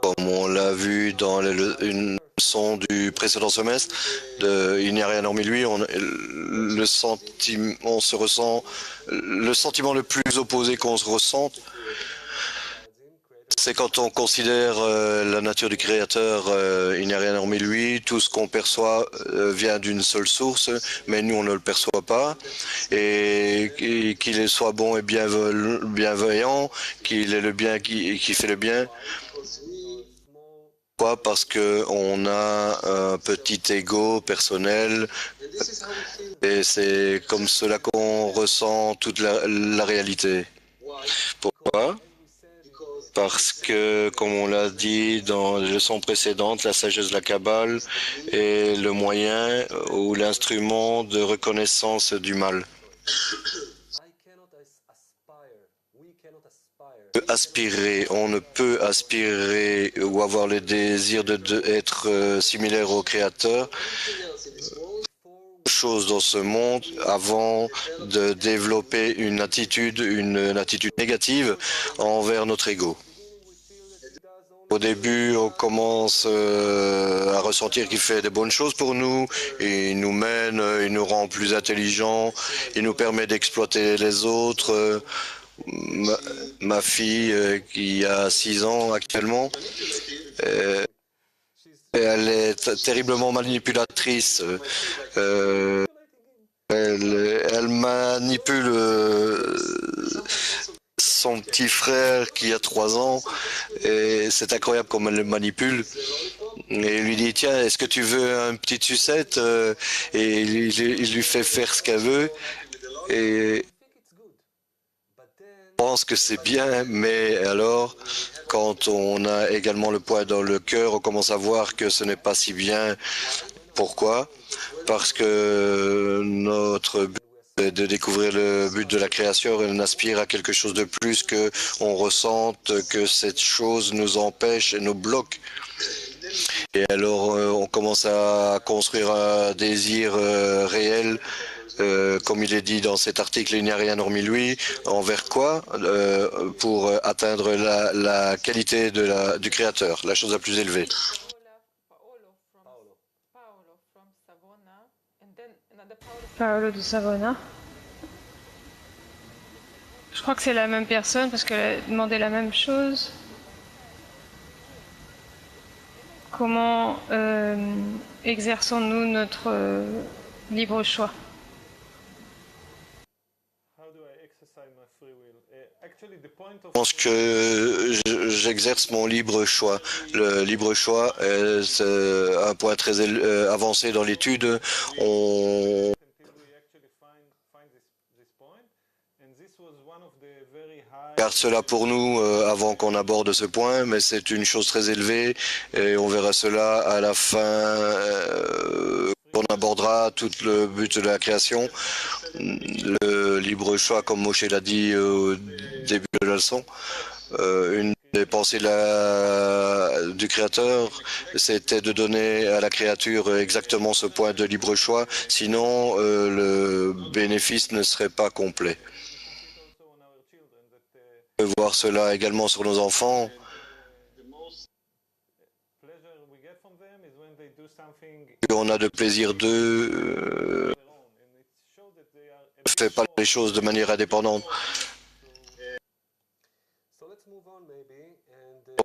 comme on l'a vu dans une leçon du précédent semestre, il n'y a rien hormis lui, le sentiment le plus opposé qu'on se ressente, c'est quand on considère la nature du Créateur, il n'y a rien hormis lui, tout ce qu'on perçoit vient d'une seule source, mais nous on ne le perçoit pas, et qu'il soit bon et bienveillant, qu'il ait le bien qui fait le bien. Pourquoi? Parce qu'on a un petit ego personnel, et c'est comme cela qu'on ressent toute la réalité. Pourquoi? Parce que, comme on l'a dit dans les leçons précédentes, la sagesse de la Kabbale est le moyen ou l'instrument de reconnaissance du mal. On ne peut aspirer ou avoir le désir d'être similaire au Créateur, chose dans ce monde avant de développer une attitude négative envers notre ego. Au début, on commence à ressentir qu'il fait des bonnes choses pour nous, il nous mène, il nous rend plus intelligents, il nous permet d'exploiter les autres. Ma fille, qui a 6 ans actuellement, elle est terriblement manipulatrice. Elle manipule son petit frère qui a 3 ans et c'est incroyable comme elle le manipule. Et il lui dit, tiens, est-ce que tu veux un petit sucette? Et il lui fait faire ce qu'elle veut. Et je pense que c'est bien, mais alors, quand on a également le poids dans le cœur, on commence à voir que ce n'est pas si bien. Pourquoi? Parce que notre but de découvrir le but de la création, on aspire à quelque chose de plus, que on ressente que cette chose nous empêche et nous bloque. Et alors on commence à construire un désir réel, comme il est dit dans cet article, il n'y a rien hormis lui. Envers quoi? Pour atteindre la qualité du créateur, la chose la plus élevée. Paolo from Savona, and then another Paolo from Paolo de Savona. Je crois que c'est la même personne parce qu'elle a demandé la même chose. Comment exerçons-nous notre libre choix? Je pense que j'exerce mon libre choix. Le libre choix est un point très avancé dans l'étude. On garde cela pour nous avant qu'on aborde ce point, mais c'est une chose très élevée et on verra cela à la fin. On abordera tout le but de la création. Le libre choix, comme Moshe l'a dit au début de la leçon, une des pensées du créateur, c'était de donner à la créature exactement ce point de libre choix, sinon le bénéfice ne serait pas complet. On peut voir cela également sur nos enfants. On a de plaisir d'eux, ne fait pas les choses de manière indépendante.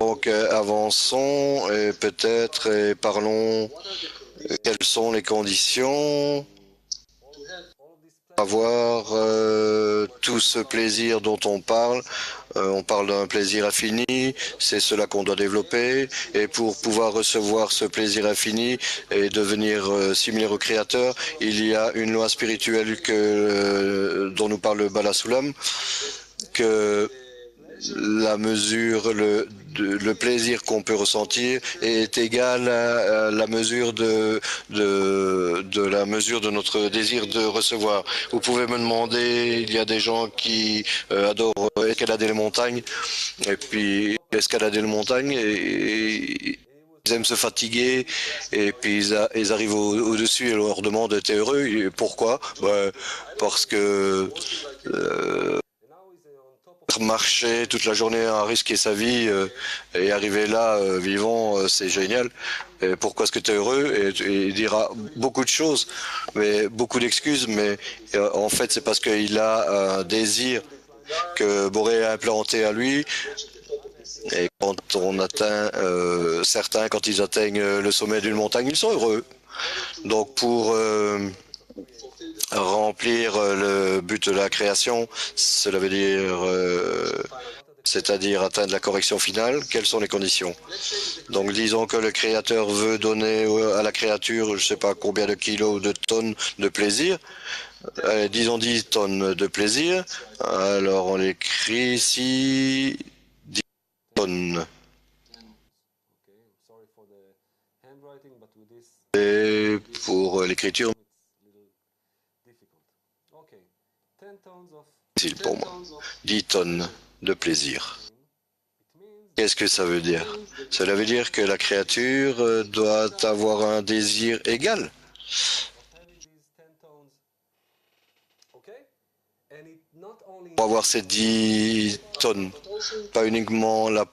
Donc avançons et peut-être parlons quelles sont les conditions pour avoir tout ce plaisir dont on parle. On parle d'un plaisir infini, c'est cela qu'on doit développer. Et pour pouvoir recevoir ce plaisir infini et devenir similaire au Créateur, il y a une loi spirituelle dont nous parle le Bala Sulam, que la mesure, le plaisir qu'on peut ressentir est égal à la mesure de la mesure de notre désir de recevoir. Vous pouvez me demander, il y a des gens qui adorent escalader les montagnes, et puis escalader les montagnes, et ils aiment se fatiguer, et puis ils arrivent au-dessus et on leur demande, t'es heureux? Et pourquoi? Parce que marcher toute la journée à risquer sa vie et arriver là vivant, c'est génial. Et pourquoi est-ce que tu es heureux? Et il dira beaucoup de choses, mais beaucoup d'excuses, mais en fait c'est parce qu'il a un désir que Boré a implanté à lui. Et quand on atteint, certains, quand ils atteignent le sommet d'une montagne, ils sont heureux. Donc pour remplir le but de la création, cela veut dire, c'est-à-dire atteindre la correction finale. Quelles sont les conditions? Donc disons que le créateur veut donner à la créature, je ne sais pas combien de kilos ou de tonnes de plaisir. Disons 10 tonnes de plaisir. Alors on l'écrit ici 10 tonnes. Et pour l'écriture, c'est pour moi. 10 tonnes de plaisir. Qu'est-ce que ça veut dire? Cela veut dire que la créature doit avoir un désir égal. Pour avoir ces 10 tonnes, pas uniquement la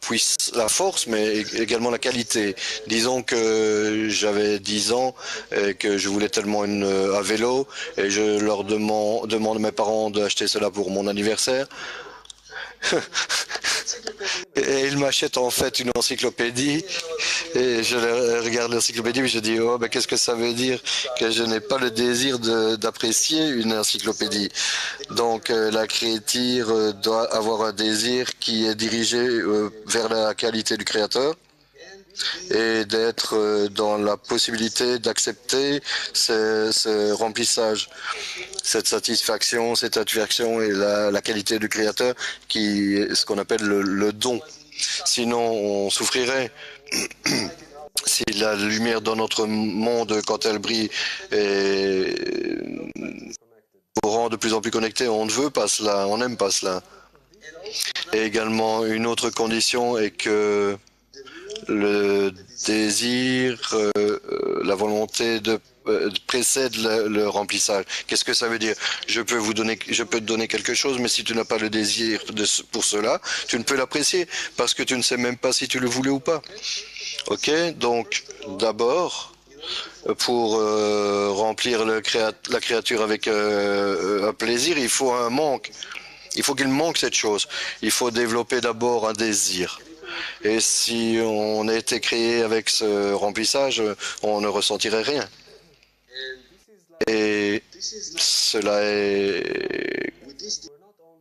force, mais également la qualité. Disons que j'avais 10 ans et que je voulais tellement un vélo et je leur demande à mes parents d'acheter cela pour mon anniversaire. Et ils m'achètent en fait une encyclopédie et je regarde l'encyclopédie et je dis oh ben qu'est-ce que ça veut dire que je n'ai pas le désir d'apprécier une encyclopédie. Donc la créature doit avoir un désir qui est dirigé vers la qualité du créateur et d'être dans la possibilité d'accepter ce remplissage, cette satisfaction, cette satisfaction et la qualité du créateur qui est ce qu'on appelle le don. Sinon, on souffrirait. Si la lumière dans notre monde, quand elle brille, rend de plus en plus connectés. On ne veut pas cela, on n'aime pas cela. Et également, une autre condition est que le désir, la volonté précède le remplissage. Qu'est-ce que ça veut dire? Je peux te donner quelque chose, mais si tu n'as pas le désir pour cela, tu ne peux l'apprécier parce que tu ne sais même pas si tu le voulais ou pas. Ok? Donc, d'abord, pour remplir la créature avec un plaisir, il faut un manque. Il faut qu'il manque cette chose. Il faut développer d'abord un désir. Et si on a été créé avec ce remplissage, on ne ressentirait rien. Et cela est...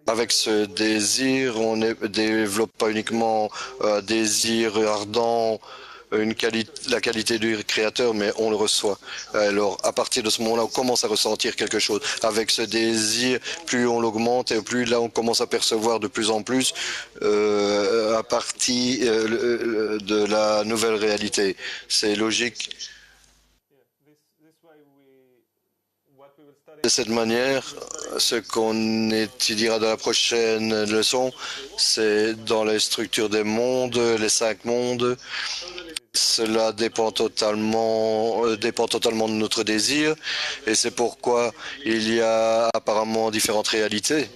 Avec ce désir, on ne développe pas uniquement un désir ardent, la qualité du créateur, mais on le reçoit. Alors, à partir de ce moment-là, on commence à ressentir quelque chose. Avec ce désir, plus on l'augmente et plus là, on commence à percevoir de plus en plus à partir de la nouvelle réalité. C'est logique. De cette manière, ce qu'on étudiera dans la prochaine leçon, c'est dans les structures des mondes, les 5 mondes. Cela dépend totalement de notre désir et c'est pourquoi il y a apparemment différentes réalités.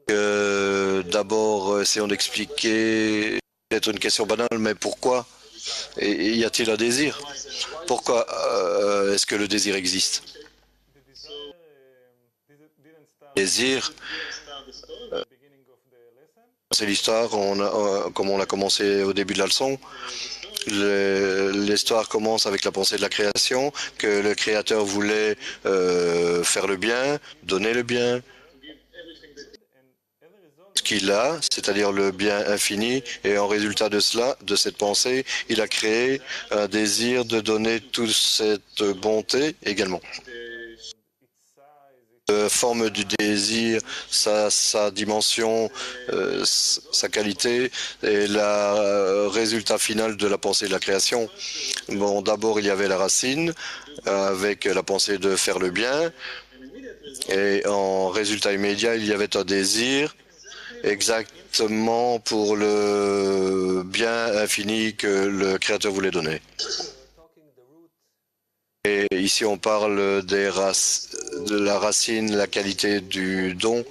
D'abord, essayons d'expliquer, peut-être une question banale, mais pourquoi y a-t-il un désir? Pourquoi est-ce que le désir existe? Le désir, c'est l'histoire, comme on l'a commencé au début de la leçon. L'histoire commence avec la pensée de la création, que le créateur voulait faire le bien, donner le bien, ce qu'il a, c'est-à-dire le bien infini, et en résultat de cela, de cette pensée, il a créé un désir de donner toute cette bonté également. Forme du désir, sa dimension, sa qualité et le résultat final de la pensée de la création. Bon, d'abord, il y avait la racine avec la pensée de faire le bien et en résultat immédiat, il y avait un désir exactement pour le bien infini que le Créateur voulait donner. Et ici, on parle de la racine, la qualité du don,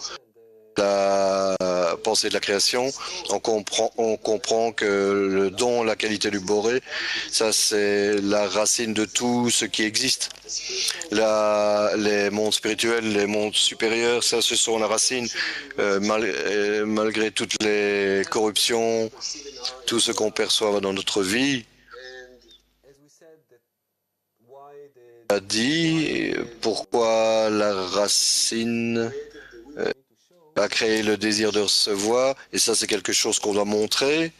la pensée de la création. On comprend que le don, la qualité du boré, ça c'est la racine de tout ce qui existe. Les mondes spirituels, les mondes supérieurs, ça ce sont la racine, malgré toutes les corruptions, tout ce qu'on perçoit dans notre vie. A dit pourquoi la racine a créé le désir de recevoir, et ça c'est quelque chose qu'on doit montrer.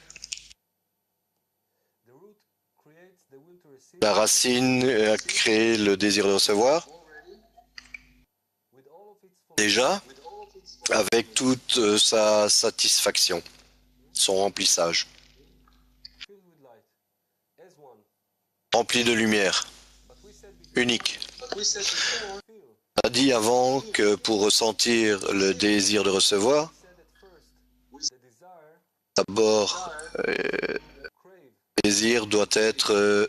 La racine a créé le désir de recevoir, déjà, avec toute sa satisfaction, son remplissage, rempli de lumière, unique. On a dit avant que pour ressentir le désir de recevoir, d'abord, le désir doit être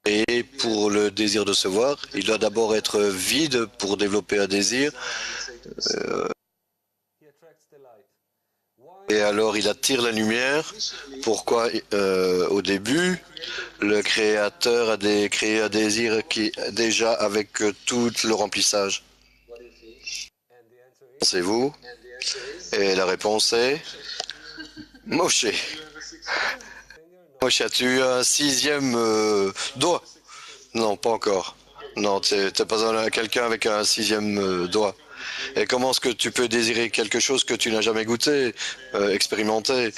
et pour le désir de recevoir, il doit d'abord être vide pour développer un désir. Et alors il attire la lumière. Pourquoi au début, le créateur a créé un désir qui déjà avec tout le remplissage? Pensez-vous? Et la réponse est Moshe. Moshe, as-tu un 6e doigt? Non, pas encore. Non, tu n'as pas quelqu'un avec un 6e doigt. Et comment est-ce que tu peux désirer quelque chose que tu n'as jamais goûté, expérimenté?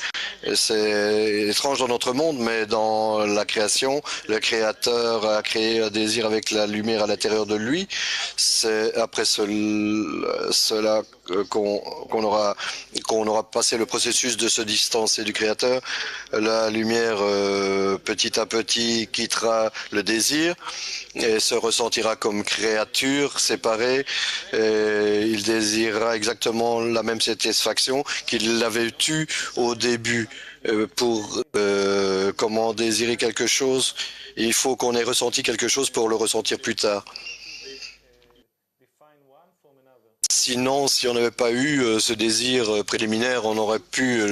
C'est étrange dans notre monde, mais dans la création, le Créateur a créé un désir avec la lumière à l'intérieur de lui. C'est après cela, qu'on aura passé le processus de se distancer du Créateur, la lumière petit à petit quittera le désir et se ressentira comme créature séparée. Et il désirera exactement la même satisfaction qu'il avait eue au début. Pour comment désirer quelque chose, il faut qu'on ait ressenti quelque chose pour le ressentir plus tard. Sinon, si on n'avait pas eu ce désir préliminaire, on aurait pu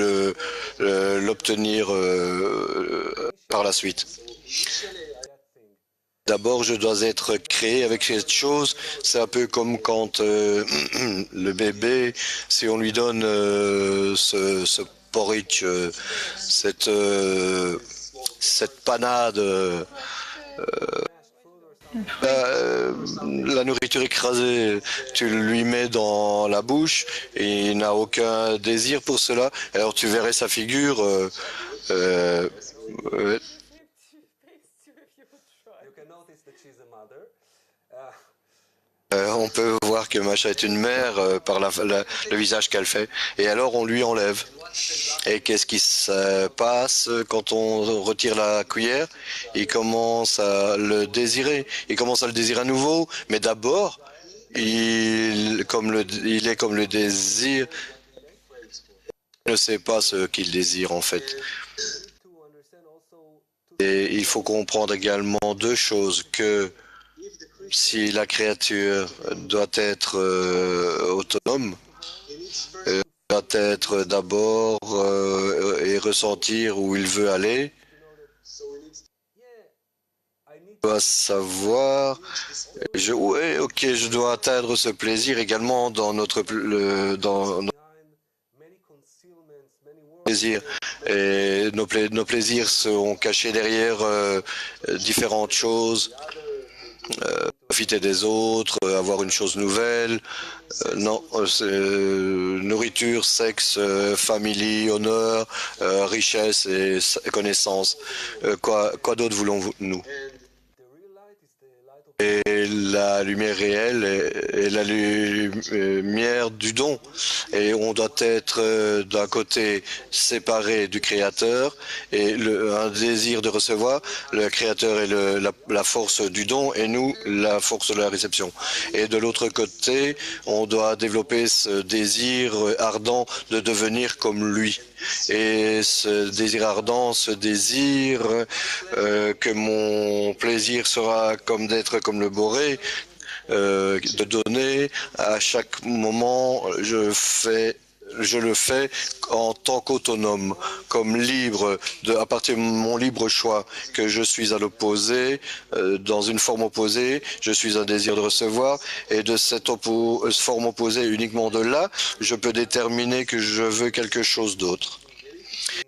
l'obtenir par la suite. D'abord, je dois être créé avec cette chose. C'est un peu comme quand le bébé, si on lui donne ce porridge, cette panade, la nourriture écrasée, tu lui mets dans la bouche et il n'a aucun désir pour cela. Alors tu verrais sa figure. On peut voir que Masha est une mère par le visage qu'elle fait. Et alors on lui enlève. Et qu'est-ce qui se passe quand on retire la cuillère? Il commence à le désirer. Il commence à le désirer à nouveau. Mais d'abord, il est comme le désir. Il ne sait pas ce qu'il désire en fait. Et il faut comprendre également deux choses, que si la créature doit être autonome, doit être d'abord et ressentir où il veut aller, doit savoir, je dois atteindre ce plaisir également dans notre plaisir. Et nos plaisirs sont cachés derrière différentes choses. Profiter des autres, avoir une chose nouvelle, nourriture, sexe, famille, honneur, richesse et connaissance. Quoi d'autre voulons-nous? Et la lumière réelle est la lumière du don. Et on doit être d'un côté séparé du Créateur et un désir de recevoir. Le Créateur est la force du don et nous, la force de la réception. Et de l'autre côté, on doit développer ce désir ardent de devenir comme lui. Et ce désir ardent, ce désir que mon plaisir sera comme d'être comme le Boré, de donner à chaque moment, je le fais en tant qu'autonome, comme libre, à partir de mon libre choix, que je suis à l'opposé, dans une forme opposée, je suis un désir de recevoir, et de cette forme opposée, uniquement de là, je peux déterminer que je veux quelque chose d'autre.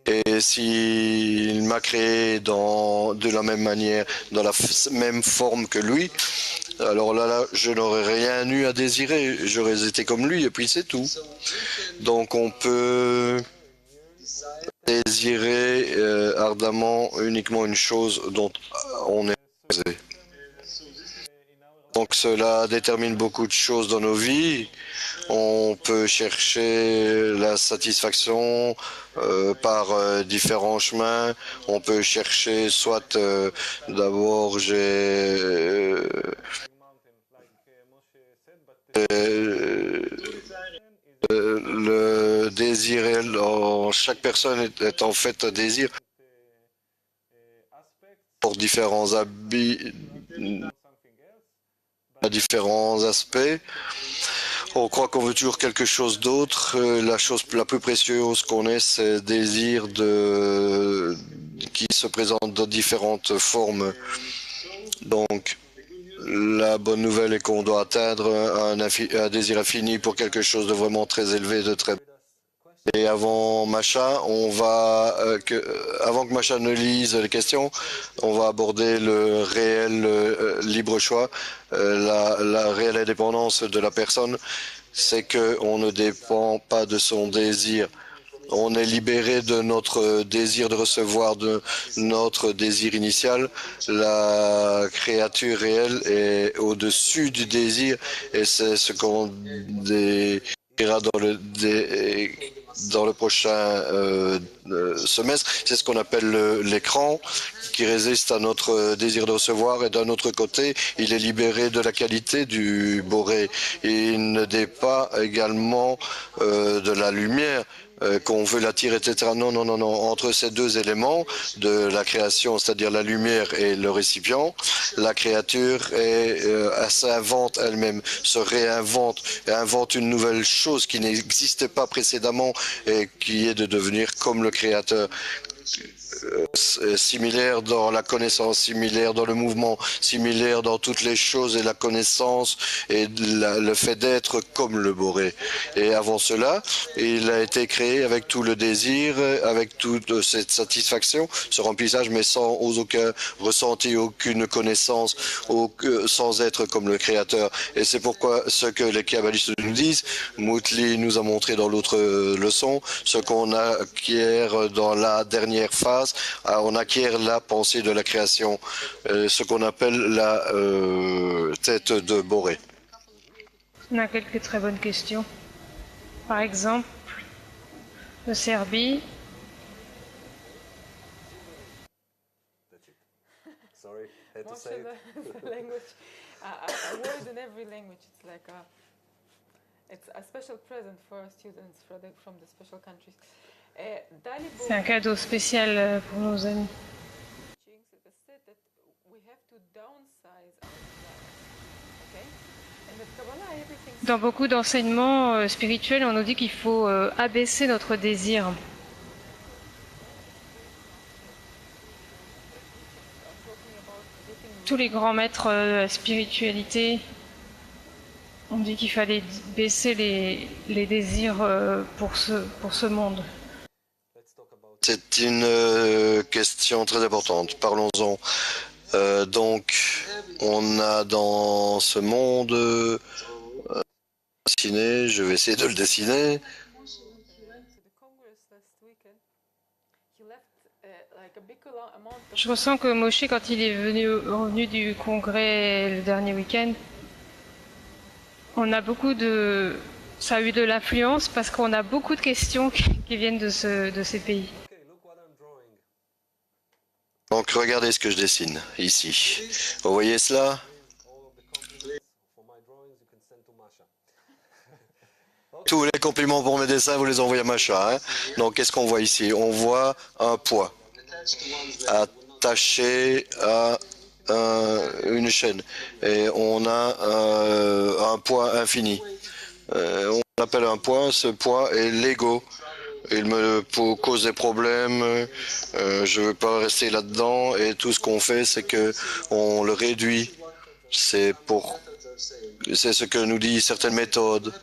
Et s'il m'a créé de la même manière, dans la même forme que lui, alors là, je n'aurais rien eu à désirer. J'aurais été comme lui et puis c'est tout. Donc on peut désirer ardemment uniquement une chose dont on est opposé. Donc cela détermine beaucoup de choses dans nos vies. On peut chercher la satisfaction par différents chemins. On peut chercher soit d'abord le désir, chaque personne est en fait un désir pour différents habits, à différents aspects. On croit qu'on veut toujours quelque chose d'autre. La chose la plus précieuse qu'on ait, c'est le désir qui se présente dans différentes formes. Donc, la bonne nouvelle est qu'on doit atteindre un désir infini pour quelque chose de vraiment très élevé, de très. Et avant Masha, avant que Masha ne lise les questions, on va aborder le réel libre choix, la réelle indépendance de la personne. C'est qu'on ne dépend pas de son désir. On est libéré de notre désir de recevoir, de notre désir initial. La créature réelle est au-dessus du désir et c'est ce qu'on décrit dans le prochain semestre. C'est ce qu'on appelle l'écran qui résiste à notre désir de recevoir, et d'un autre côté, il est libéré de la qualité du boré. Il ne dépend également de la lumière. Qu'on veut l'attirer, etc. Non, non, non, non. Entre ces deux éléments de la création, c'est-à-dire la lumière et le récipient, la créature s'invente elle-même, se réinvente, et invente une nouvelle chose qui n'existait pas précédemment et qui est de devenir comme le créateur. Similaire dans la connaissance, similaire dans le mouvement, similaire dans toutes les choses et la connaissance et le fait d'être comme le boré. Et avant cela, il a été créé avec tout le désir, avec toute cette satisfaction, ce remplissage, mais sans aucun ressenti, aucune connaissance, sans être comme le créateur. Et c'est pourquoi ce que les kabbalistes nous disent, Moutli nous a montré dans l'autre leçon, ce qu'on acquiert dans la dernière phase, on acquiert la pensée de la création, ce qu'on appelle la tête de Boré. On a quelques très bonnes questions. Par exemple, de Serbie. Sorry, had to Most say of it. the language, a word in every language. It's like it's a special present for our students from the special countries. C'est un cadeau spécial pour nos amis. Dans beaucoup d'enseignements spirituels, on nous dit qu'il faut abaisser notre désir. Tous les grands maîtres de la spiritualité ont dit qu'il fallait baisser les désirs pour ce monde. C'est une question très importante. Parlons-en. Donc, on a dans ce monde dessiné, je vais essayer de le dessiner. Je ressens que Moshe, quand il est revenu du congrès le dernier week-end, on a ça a eu de l'influence parce qu'on a beaucoup de questions qui viennent de ces pays. Donc regardez ce que je dessine ici. Vous voyez cela? Tous les compliments pour mes dessins, vous les envoyez à Macha. Hein? Donc qu'est-ce qu'on voit ici? On voit un poids attaché à une chaîne. Et on a un poids infini. On appelle un poids, ce poids est l'ego. Il me cause des problèmes, je ne veux pas rester là-dedans, et tout ce qu'on fait, c'est que on le réduit. C'est ce que nous disent certaines méthodes.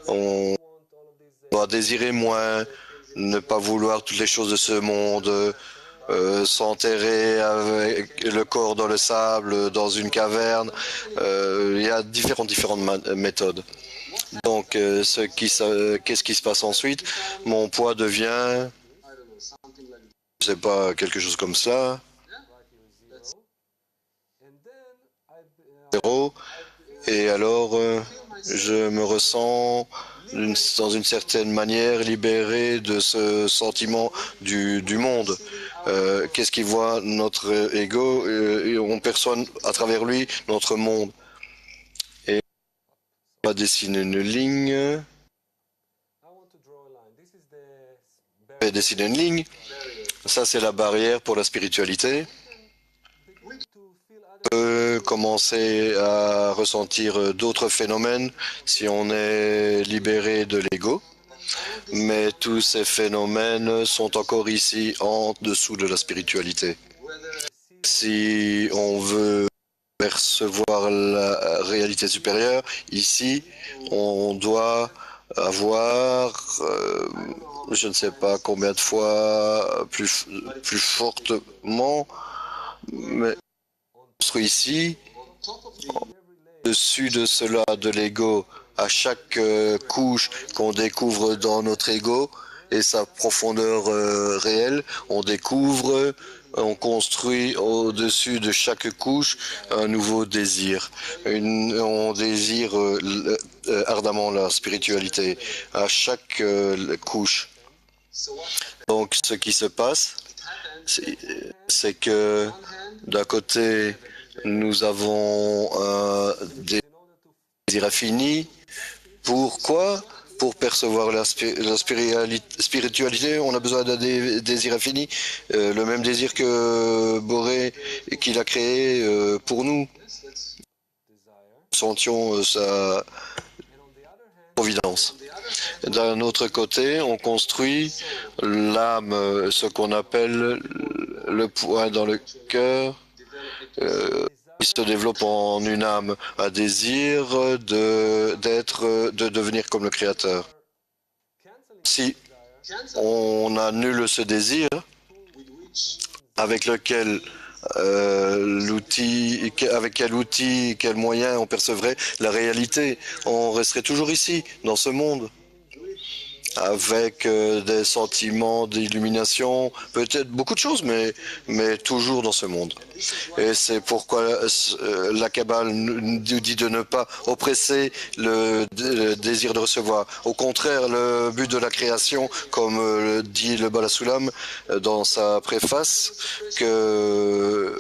On doit désirer moins, ne pas vouloir toutes les choses de ce monde, s'enterrer avec le corps dans le sable, dans une caverne. Il y a différentes méthodes. Donc, qu'est-ce qui se passe ensuite? Mon poids devient, je sais pas, quelque chose comme ça, 0. Et alors, je me ressens dans une certaine manière libéré de ce sentiment du monde. Qu'est-ce qu'il voit notre ego? On perçoit à travers lui notre monde. On va dessiner une ligne. Je vais dessiner une ligne. Ça, c'est la barrière pour la spiritualité. On peut commencer à ressentir d'autres phénomènes si on est libéré de l'ego. Mais tous ces phénomènes sont encore ici en dessous de la spiritualité. Si on veut percevoir la réalité supérieure, ici, on doit avoir, je ne sais pas combien de fois, plus fortement, mais ici, au-dessus de cela, de l'ego, à chaque couche qu'on découvre dans notre ego et sa profondeur réelle, on découvre on construit au-dessus de chaque couche un nouveau désir. On désire ardemment la spiritualité à chaque couche. Donc, ce qui se passe, c'est que d'un côté, nous avons un désir infini. Pourquoi? Pour percevoir la spiritualité, on a besoin d'un désir infini, le même désir que Boré qu'il a créé pour nous. Sentions sa providence. D'un autre côté, on construit l'âme, ce qu'on appelle le point dans le cœur, qui se développe en une âme, un désir de devenir comme le Créateur. Si on annule ce désir, avec lequel avec quel outil, quel moyen on percevrait la réalité, on resterait toujours ici, dans ce monde, avec des sentiments d'illumination, peut-être beaucoup de choses, mais toujours dans ce monde. Et c'est pourquoi la Kabbale nous dit de ne pas oppresser le désir de recevoir. Au contraire, le but de la création, comme le dit le Bala Soulam dans sa préface, que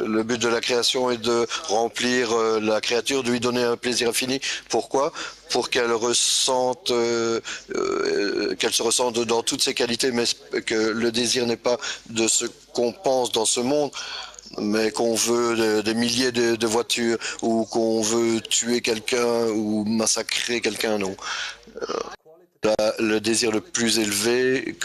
le but de la création est de remplir la créature, de lui donner un plaisir infini. Pourquoi? Pour qu'elle ressente, qu'elle se ressente dans toutes ses qualités, mais que le désir n'est pas de ce qu'on pense dans ce monde, mais qu'on veut des milliers de voitures ou qu'on veut tuer quelqu'un ou massacrer quelqu'un, non. Le désir le plus élevé,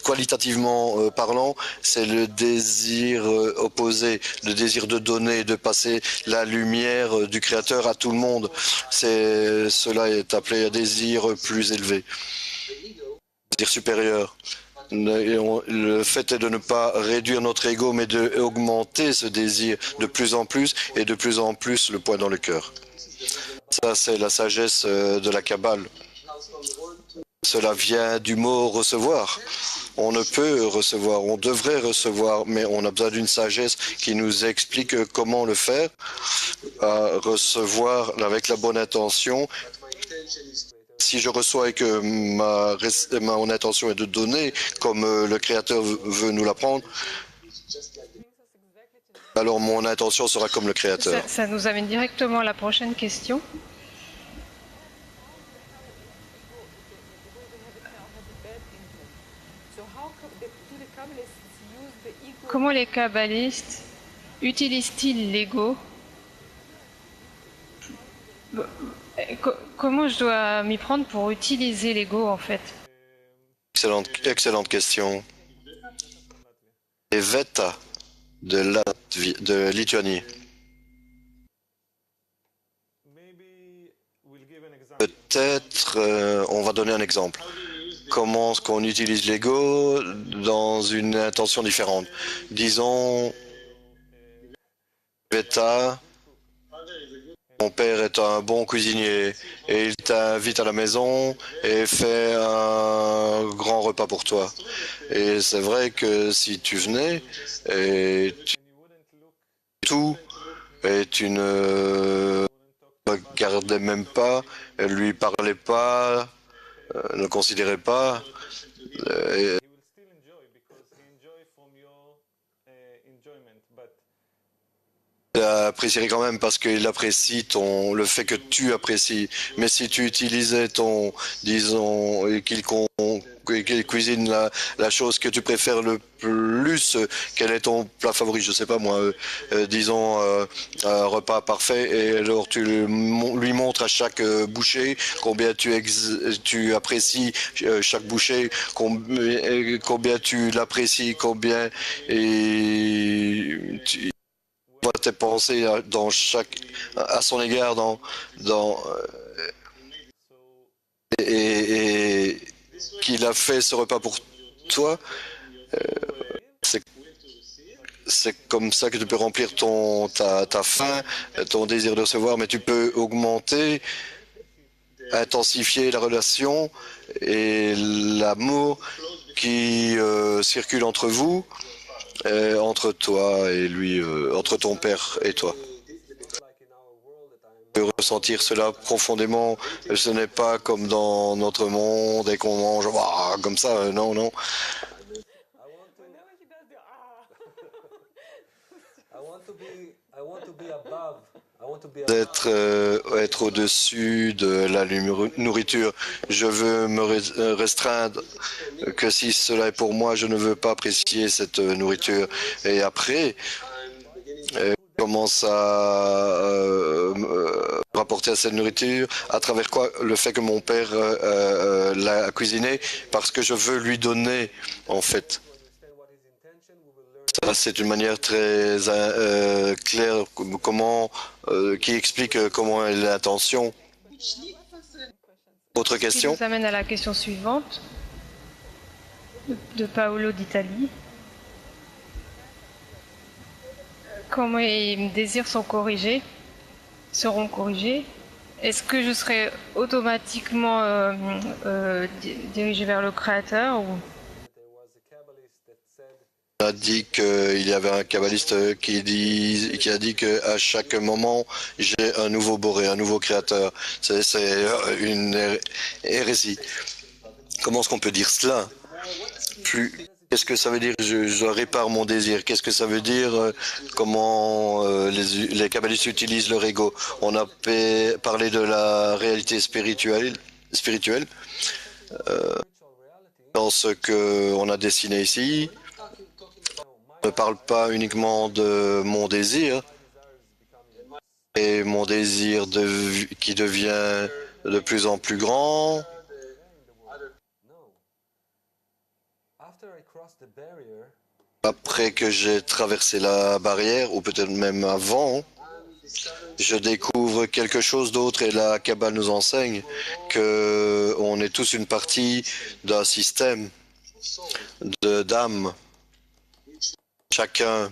qualitativement parlant, c'est le désir opposé, le désir de donner, de passer la lumière du Créateur à tout le monde. Cela est appelé un désir plus élevé, un désir supérieur. Le fait est de ne pas réduire notre ego, mais d'augmenter ce désir de plus en plus et de plus en plus le poids dans le cœur. Ça, c'est la sagesse de la Kabbale. Cela vient du mot recevoir. On ne peut recevoir, on devrait recevoir, mais on a besoin d'une sagesse qui nous explique comment le faire, recevoir avec la bonne intention. Si je reçois et que mon intention est de donner, comme le Créateur veut nous l'apprendre, alors mon intention sera comme le Créateur. Ça nous amène directement à la prochaine question. Comment les kabbalistes utilisent-ils l'ego? Comment je dois m'y prendre pour utiliser l'ego en fait? Excellente question. Les Veta de Lituanie. Peut-être on va donner un exemple. Comment est-ce qu'on utilise l'ego dans une intention différente? Disons, Veta, mon père est un bon cuisinier et il t'invite à la maison et fait un grand repas pour toi. Et c'est vrai que si tu venais et tu ne regardais même pas, lui parlais pas, ne le considérait pas, il apprécierait quand même parce qu'il apprécie le fait que tu apprécies. Mais si tu utilisais disons, qu'il cuisine la chose que tu préfères le plus, quel est ton plat favori, je sais pas moi, disons un repas parfait, et alors tu lui montres à chaque bouchée combien tu apprécies chaque bouchée, combien tu l'apprécies, combien tu tes pensées à son égard et qu'il a fait ce repas pour toi, c'est comme ça que tu peux remplir ta faim, ton désir de recevoir, mais tu peux augmenter, intensifier la relation et l'amour qui circule entre vous entre toi et lui, entre ton père et toi. Je peux ressentir cela profondément. Ce n'est pas comme dans notre monde et qu'on mange comme ça. Non, non. Whenever he does the I want to be above. Être au-dessus de la nourriture. Je veux me restreindre que si cela est pour moi, je ne veux pas apprécier cette nourriture. Et après, je commence à me rapporter à cette nourriture à travers quoi? Le fait que mon père l'a cuisiné parce que je veux lui donner, en fait. Ça, c'est une manière très claire qui explique comment est l'intention. Autre Ce qui question? nous amène à la question suivante de Paolo d'Italie. Quand mes désirs seront corrigés, est-ce que je serai automatiquement dirigé vers le Créateur ou... On a dit qu'il y avait un kabbaliste qui a dit qu'à chaque moment, j'ai un nouveau Boré, un nouveau créateur. C'est une hérésie. Comment est-ce qu'on peut dire cela? Qu'est-ce que ça veut dire? Je répare mon désir. Qu'est-ce que ça veut dire? Comment les kabbalistes utilisent leur ego? On a parlé de la réalité spirituelle. Dans ce qu'on a dessiné ici, ne parle pas uniquement de mon désir et mon désir qui devient de plus en plus grand. Après que j'ai traversé la barrière, ou peut-être même avant, je découvre quelque chose d'autre et la Kabbale nous enseigne qu'on est tous une partie d'un système d'âme. Chacun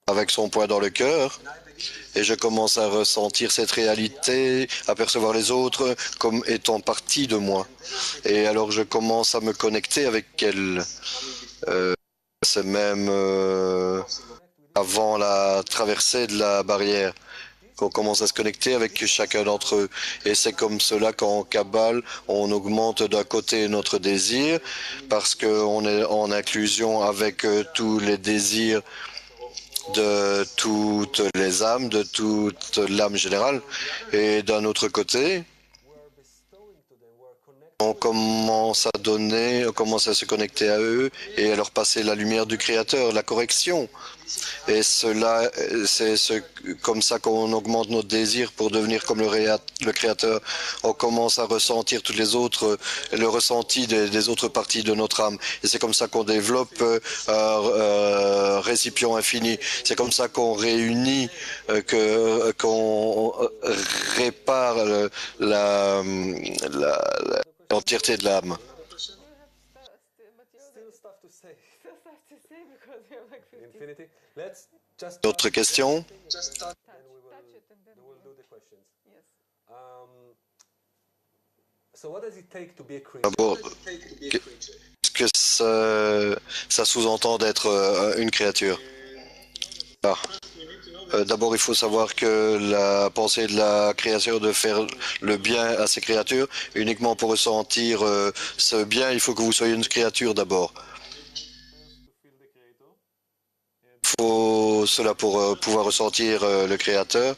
avec son point dans le cœur, et je commence à ressentir cette réalité, à percevoir les autres comme étant partie de moi. Et alors je commence à me connecter avec elle. C'est même avant la traversée de la barrière qu'on commence à se connecter avec chacun d'entre eux. Et c'est comme cela qu'en Kabbale, on augmente d'un côté notre désir, parce qu'on est en inclusion avec tous les désirs de toutes les âmes, de toute l'âme générale. Et d'un autre côté, on commence à donner, on commence à se connecter à eux et à leur passer la lumière du Créateur, la correction. Et cela, c'est comme ça qu'on augmente notre désir pour devenir comme le Créateur. On commence à ressentir toutes les autres, le ressenti des autres parties de notre âme. Et c'est comme ça qu'on développe un récipient infini. C'est comme ça qu'on réunit, qu'on répare l'entièreté de l'âme. D'autres questions? D'abord, qu'est-ce que ça sous-entend d'être une créature? D'abord, il faut savoir que la pensée de la créature de faire le bien à ses créatures, uniquement pour ressentir ce bien, il faut que vous soyez une créature d'abord. Il faut cela pour pouvoir ressentir le Créateur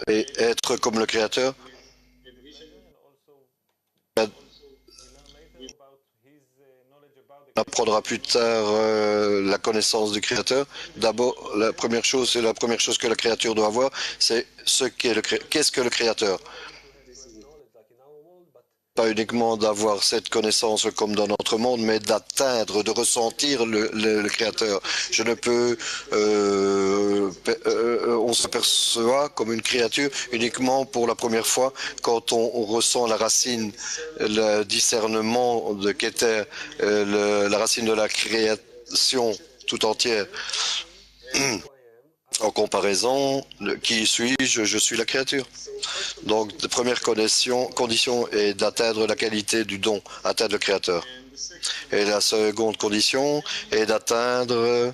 et être comme le Créateur. On apprendra plus tard la connaissance du Créateur. D'abord, la première chose que la créature doit avoir, c'est qu'est-ce que le Créateur. Pas uniquement d'avoir cette connaissance comme dans notre monde, mais d'atteindre, de ressentir le Créateur. Je ne peux... on se perçoit comme une créature uniquement pour la première fois quand on ressent la racine, le discernement de Keter, la racine de la création tout entière. En comparaison, qui suis-je? Je suis la créature. Donc, la première condition est d'atteindre la qualité du don, atteindre le Créateur. Et la seconde condition est d'atteindre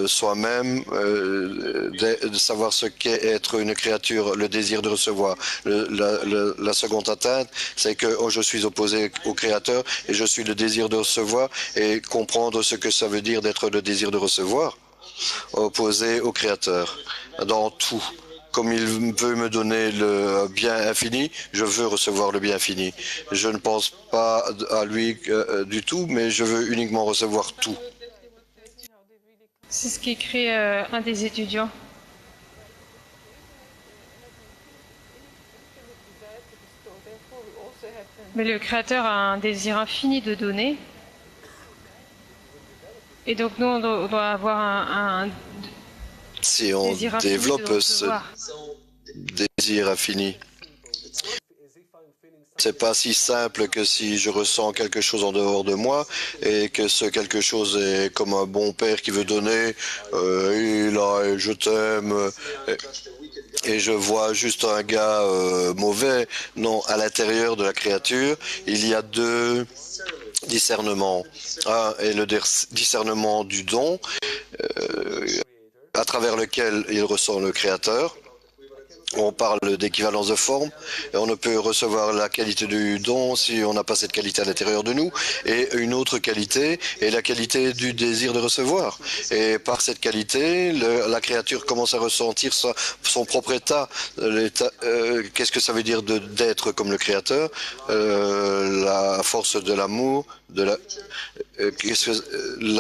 soi-même, de savoir ce qu'est être une créature, le désir de recevoir. La seconde atteinte, c'est que je suis opposé au Créateur et je suis le désir de recevoir, et comprendre ce que ça veut dire d'être le désir de recevoir, opposé au Créateur dans tout. Comme il veut me donner le bien infini, je veux recevoir le bien infini. Je ne pense pas à lui du tout, mais je veux uniquement recevoir tout. C'est ce qu'écrit un des étudiants. Mais le Créateur a un désir infini de donner. Et donc nous, on doit avoir un Si on désir infini développe de ce recevoir. désir infini, c'est pas si simple que si je ressens quelque chose en dehors de moi et que ce quelque chose est comme un bon père qui veut donner, je t'aime, et je vois juste un gars mauvais. Non, à l'intérieur de la créature, il y a deux discernements. Un est le discernement du don, à travers lequel il ressent le Créateur. On parle d'équivalence de forme, et on ne peut recevoir la qualité du don si on n'a pas cette qualité à l'intérieur de nous. Et une autre qualité est la qualité du désir de recevoir. Et par cette qualité, la créature commence à ressentir son propre état. Qu'est-ce que ça veut dire d'être comme le Créateur? La force de l'amour, la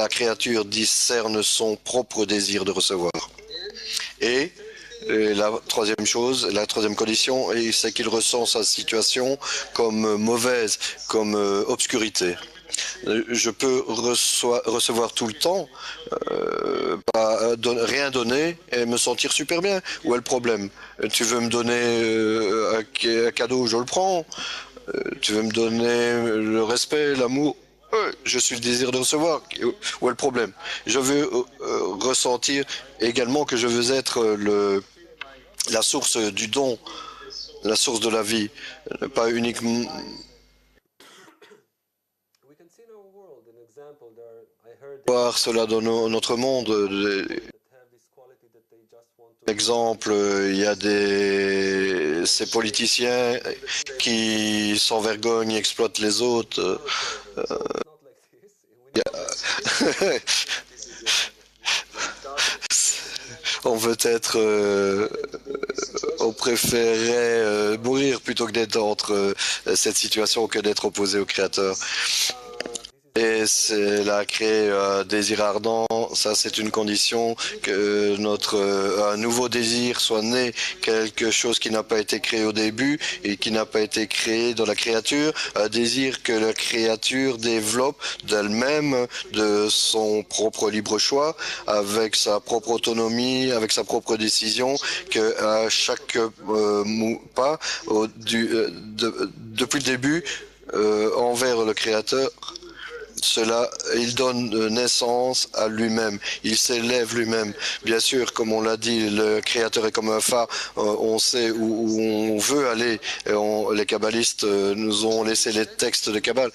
créature discerne son propre désir de recevoir. Et la troisième chose, la troisième condition, c'est qu'il ressent sa situation comme mauvaise, comme obscurité. Je peux recevoir tout le temps, rien donner et me sentir super bien. Où est le problème? Tu veux me donner un cadeau, je le prends. Tu veux me donner le respect, l'amour? Je suis le désir de recevoir. Où est le problème? Je veux ressentir également que je veux être la source du don, la source de la vie, pas uniquement voir cela dans notre monde. Par exemple, il y a ces politiciens qui, sans vergogne, exploitent les autres. On veut être, on préférait mourir plutôt que d'être entre cette situation que d'être opposé au Créateur. Et c'est là créer un désir ardent, ça c'est une condition que un nouveau désir soit né, quelque chose qui n'a pas été créé au début et qui n'a pas été créé dans la créature, un désir que la créature développe d'elle-même, de son propre libre choix, avec sa propre autonomie, avec sa propre décision, que à chaque pas, depuis le début, envers le Créateur, il donne naissance à lui-même. Il s'élève lui-même. Bien sûr, comme on l'a dit, le Créateur est comme un phare. On sait où on veut aller. Les kabbalistes nous ont laissé les textes de Kabbale.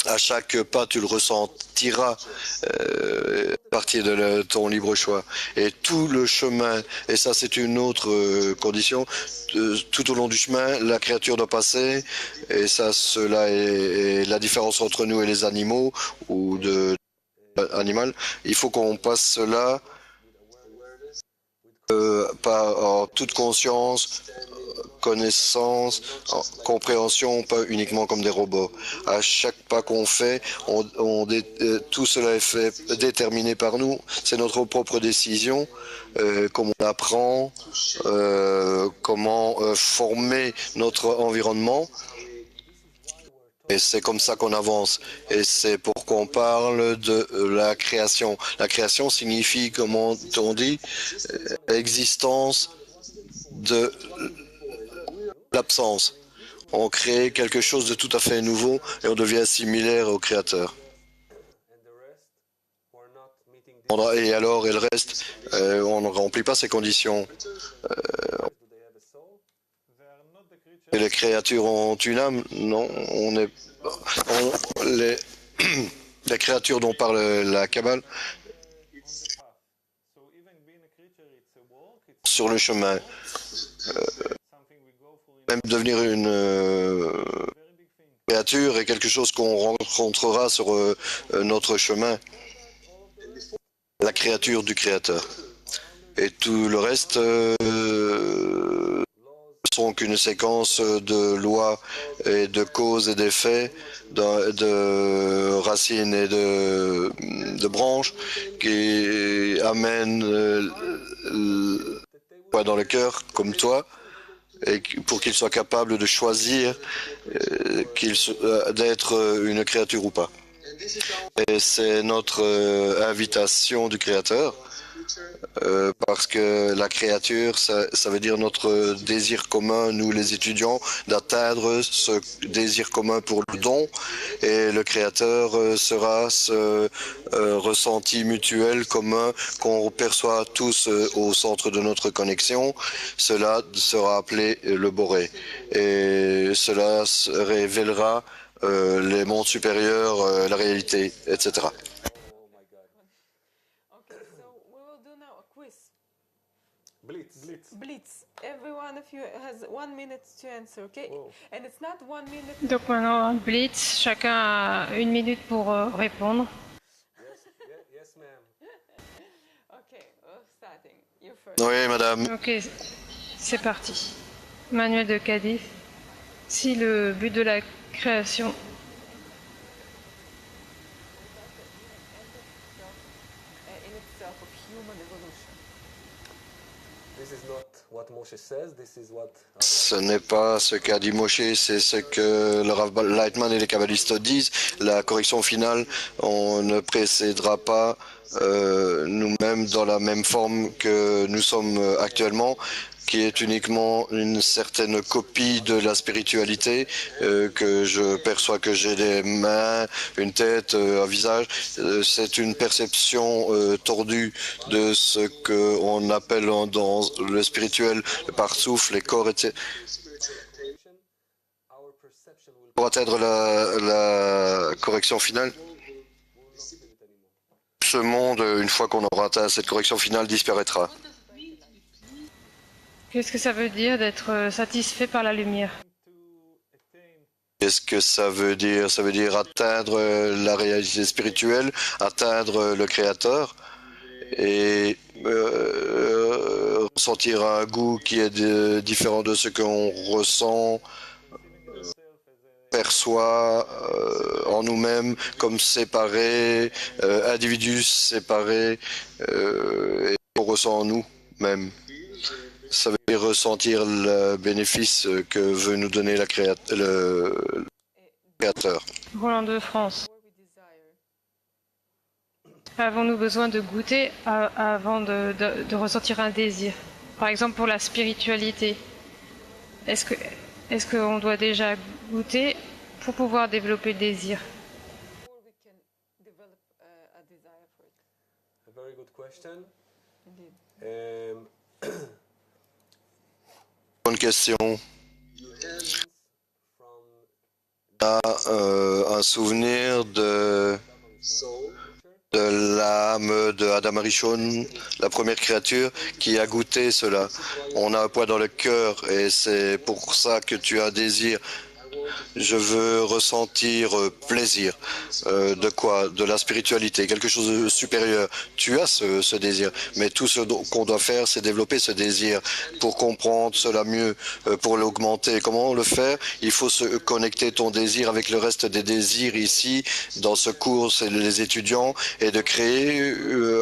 À chaque pas, tu le ressentiras à partir de ton libre choix. Et tout le chemin, et ça c'est une autre condition, tout au long du chemin, la créature doit passer, et ça, cela est la différence entre nous et les animaux, ou animal. Il faut qu'on passe cela en toute conscience, connaissance, compréhension, pas uniquement comme des robots. À chaque pas qu'on fait, tout cela est fait, déterminé par nous. C'est notre propre décision, comment on apprend, comment former notre environnement. Et c'est comme ça qu'on avance. Et c'est pourquoi on parle de la création. La création signifie, comme on dit, existence de l'absence. On crée quelque chose de tout à fait nouveau et on devient similaire au Créateur. Et alors, et le reste, on ne remplit pas ces conditions. Et les créatures ont une âme? Non, les, les créatures dont parle la Kabbale sur le chemin, même devenir une créature est quelque chose qu'on rencontrera sur notre chemin, la créature du Créateur. Et tout le reste sont qu'une séquence de lois et de causes et d'effets, de racines et de branches qui amènent dans le cœur, comme toi, et pour qu'il soit capable de choisir d'être une créature ou pas. Et c'est notre invitation du Créateur, parce que la créature, ça veut dire notre désir commun, nous les étudiants, d'atteindre ce désir commun pour le don, et le Créateur sera ce ressenti mutuel commun qu'on perçoit tous au centre de notre connexion. Cela sera appelé le Boré, et cela révélera les mondes supérieurs, la réalité, etc. Okay, so we will do now a quiz. Blitz. Blitz. Every one of you has 1 minute to answer, okay? Wow. And it's not 1 minute. Donc maintenant, Blitz, chacun a 1 minute pour répondre. Yes, ma'am. Okay, we're starting. You first. Oui, madame. Ok, c'est parti. Manuel de Cadiz. Si le but de la création In itself of human evolution. This is not what Moshe says. This is what. Ce n'est pas ce qu'a dit Moshe, c'est ce que le Rav Lightman et les kabbalistes disent. La correction finale, on ne précédera pas nous-mêmes dans la même forme que nous sommes actuellement, qui est uniquement une certaine copie de la spiritualité, que je perçois que j'ai des mains, une tête, un visage. C'est une perception tordue de ce qu'on appelle dans le spirituel le parsouffle, les corps, etc. Our perception will Pour atteindre la correction finale, ce monde, une fois qu'on aura atteint cette correction finale, disparaîtra. Qu'est-ce que ça veut dire d'être satisfait par la lumière? Qu'est-ce que ça veut dire? Ça veut dire atteindre la réalité spirituelle, atteindre le Créateur et ressentir un goût qui est différent de ce qu'on ressent, perçoit en nous-mêmes comme séparés, individus séparés, et qu'on ressent en nous-mêmes. Ça veut dire ressentir le bénéfice que veut nous donner le Créateur. Roland de France. Where we desire. Avons-nous besoin de goûter avant de ressentir un désir? Par exemple pour la spiritualité. Est-ce qu'on doit déjà goûter pour pouvoir développer le désir? Before we can develop a desire for it. a very good question. Indeed. Bonne question. From Un souvenir de l'âme de Adam Arishon, la première créature qui a goûté cela. On a un poids dans le cœur et c'est pour ça que tu as un désir. Je veux ressentir plaisir. De quoi? De la spiritualité, quelque chose de supérieur. Tu as ce désir, mais tout ce qu'on doit faire, c'est développer ce désir pour comprendre cela mieux, pour l'augmenter. Comment le faire? Il faut se connecter ton désir avec le reste des désirs ici, dans ce cours, c'est les étudiants, et de créer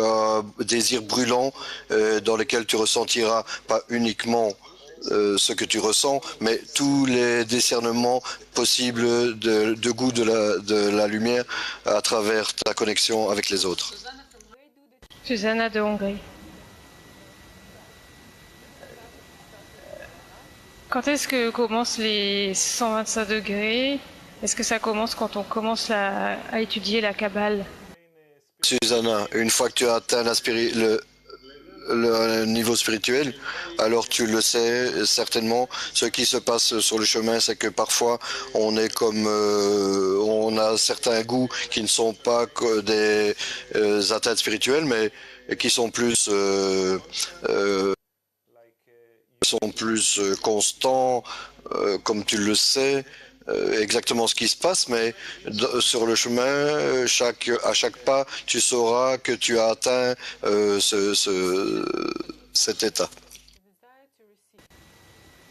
un désir brûlant dans lequel tu ressentiras pas uniquement ce que tu ressens, mais tous les discernements possibles de goût de la lumière à travers ta connexion avec les autres. Susanna de Hongrie. Quand est-ce que commencent les 125 degrés? Est-ce que ça commence quand on commence à étudier la Kabbale? Susanna, une fois que tu as atteint le niveau spirituel, alors tu le sais certainement. Ce qui se passe sur le chemin, c'est que parfois on est comme on a certains goûts qui ne sont pas que des atteintes spirituelles, mais qui sont plus constants, comme tu le sais. Exactement ce qui se passe, mais sur le chemin, à chaque pas, tu sauras que tu as atteint cet état.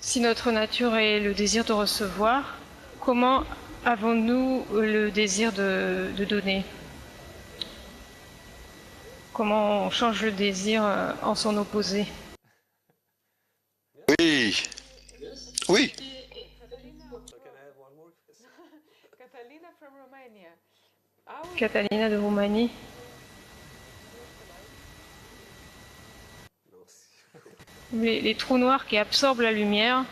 Si notre nature est le désir de recevoir, comment avons-nous le désir de donner? Comment on change le désir en son opposé? Oui, oui. So can I have one more? Catalina from Romania. Catalina de Roumanie. No. Les trous noirs qui absorbent la lumière.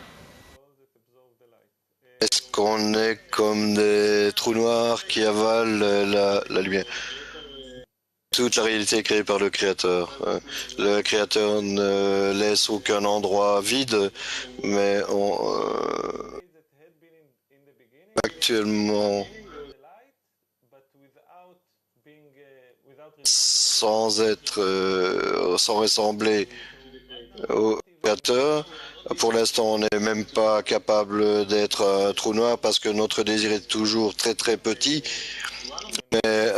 Est-ce qu'on est comme des trous noirs qui avalent la lumière? Toute la réalité est créée par le Créateur. Le Créateur ne laisse aucun endroit vide, mais actuellement, sans ressembler au Créateur, pour l'instant, on n'est même pas capable d'être un trou noir parce que notre désir est toujours très très petit. Mais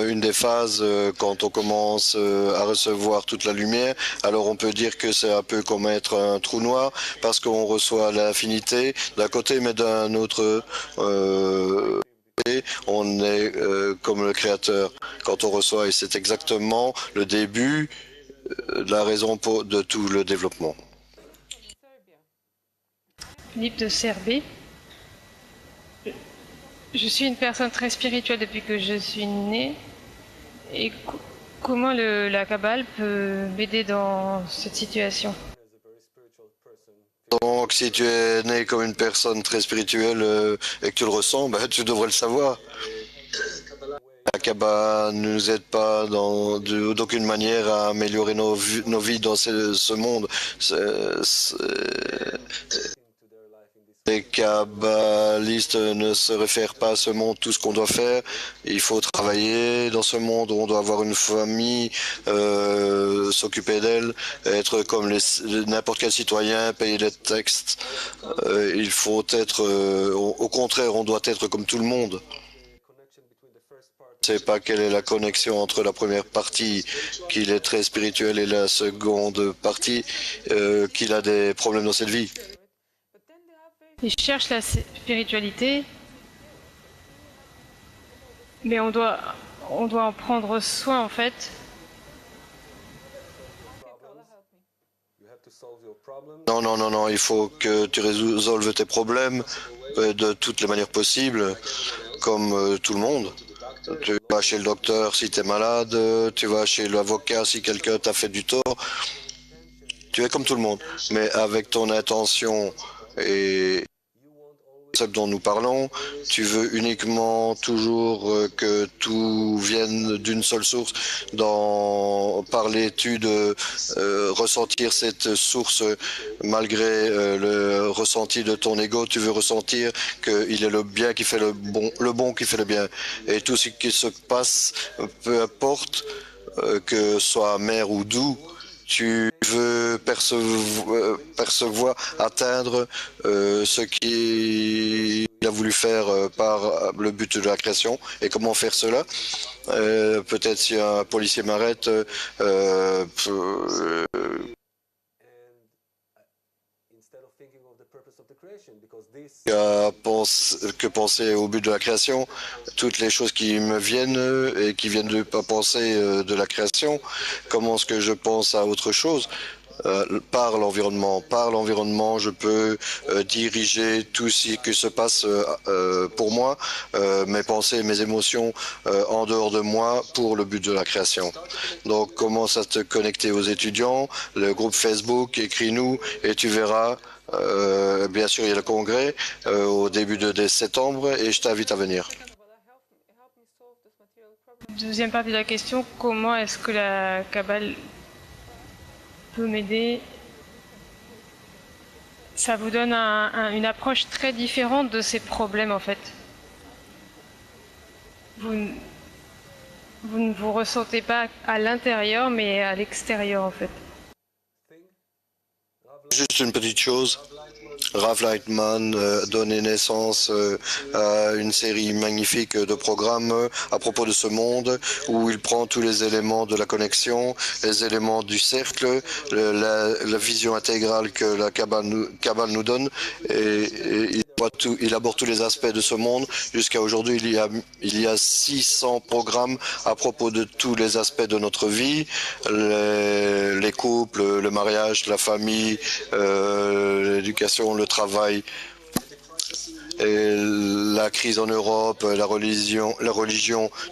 une des phases, quand on commence à recevoir toute la lumière, alors on peut dire que c'est un peu comme être un trou noir, parce qu'on reçoit l'infinité d'un côté, mais d'un autre, on est comme le Créateur quand on reçoit, et c'est exactement le début de la raison de tout le développement. Philippe de Serbie. Je suis une personne très spirituelle depuis que je suis née. Et comment la Kabbale peut m'aider dans cette situation? Donc, si tu es né comme une personne très spirituelle et que tu le ressens, ben, tu devrais le savoir. La Kabbale ne nous aide pas d'aucune manière à améliorer nos vies dans ce monde. Les kabbalistes ne se réfèrent pas à ce monde, tout ce qu'on doit faire. Il faut travailler dans ce monde, on doit avoir une famille, s'occuper d'elle, être comme n'importe quel citoyen, payer les taxes. Il faut être, au contraire, on doit être comme tout le monde. Je ne sais pas quelle est la connexion entre la première partie, qu'il est très spirituel, et la seconde partie, qu'il a des problèmes dans cette vie. Ils cherchent la spiritualité, mais on doit en prendre soin en fait. Non, non, non, non, il faut que tu résolves tes problèmes de toutes les manières possibles, comme tout le monde. Tu vas chez le docteur si tu es malade, tu vas chez l'avocat si quelqu'un t'a fait du tort. Tu es comme tout le monde, mais avec ton intention et ce dont nous parlons, tu veux uniquement toujours que tout vienne d'une seule source. Par l'étude, ressentir cette source malgré le ressenti de ton ego, tu veux ressentir qu'il est le bien qui fait le bon qui fait le bien. Et tout ce qui se passe, peu importe que ce soit amer ou doux, tu veux percevoir, atteindre ce qu'il a voulu faire par le but de la création. Et comment faire cela? Peut-être si un policier m'arrête, que penser au but de la création, toutes les choses qui me viennent et qui viennent de pas penser de la création, comment est-ce que je pense à autre chose? Par l'environnement. Par l'environnement, je peux diriger tout ce qui se passe pour moi, mes pensées, mes émotions en dehors de moi pour le but de la création. Donc, commence à te connecter aux étudiants, le groupe Facebook, écris-nous et tu verras. Bien sûr, il y a le congrès au début de septembre et je t'invite à venir. Deuxième partie de la question, comment est-ce que la Kabbale peut m'aider. Ça vous donne une approche très différente de ces problèmes en fait. Vous ne vous ressentez pas à l'intérieur mais à l'extérieur en fait. Juste une petite chose. Rav Lightman donnait naissance à une série magnifique de programmes à propos de ce monde où il prend tous les éléments de la connexion, les éléments du cercle, la vision intégrale que la Kabbale nous donne et il aborde tous les aspects de ce monde. Jusqu'à aujourd'hui, il y a 600 programmes à propos de tous les aspects de notre vie, les couples, le mariage, la famille, l'éducation, le travail, et la crise en Europe, la religion,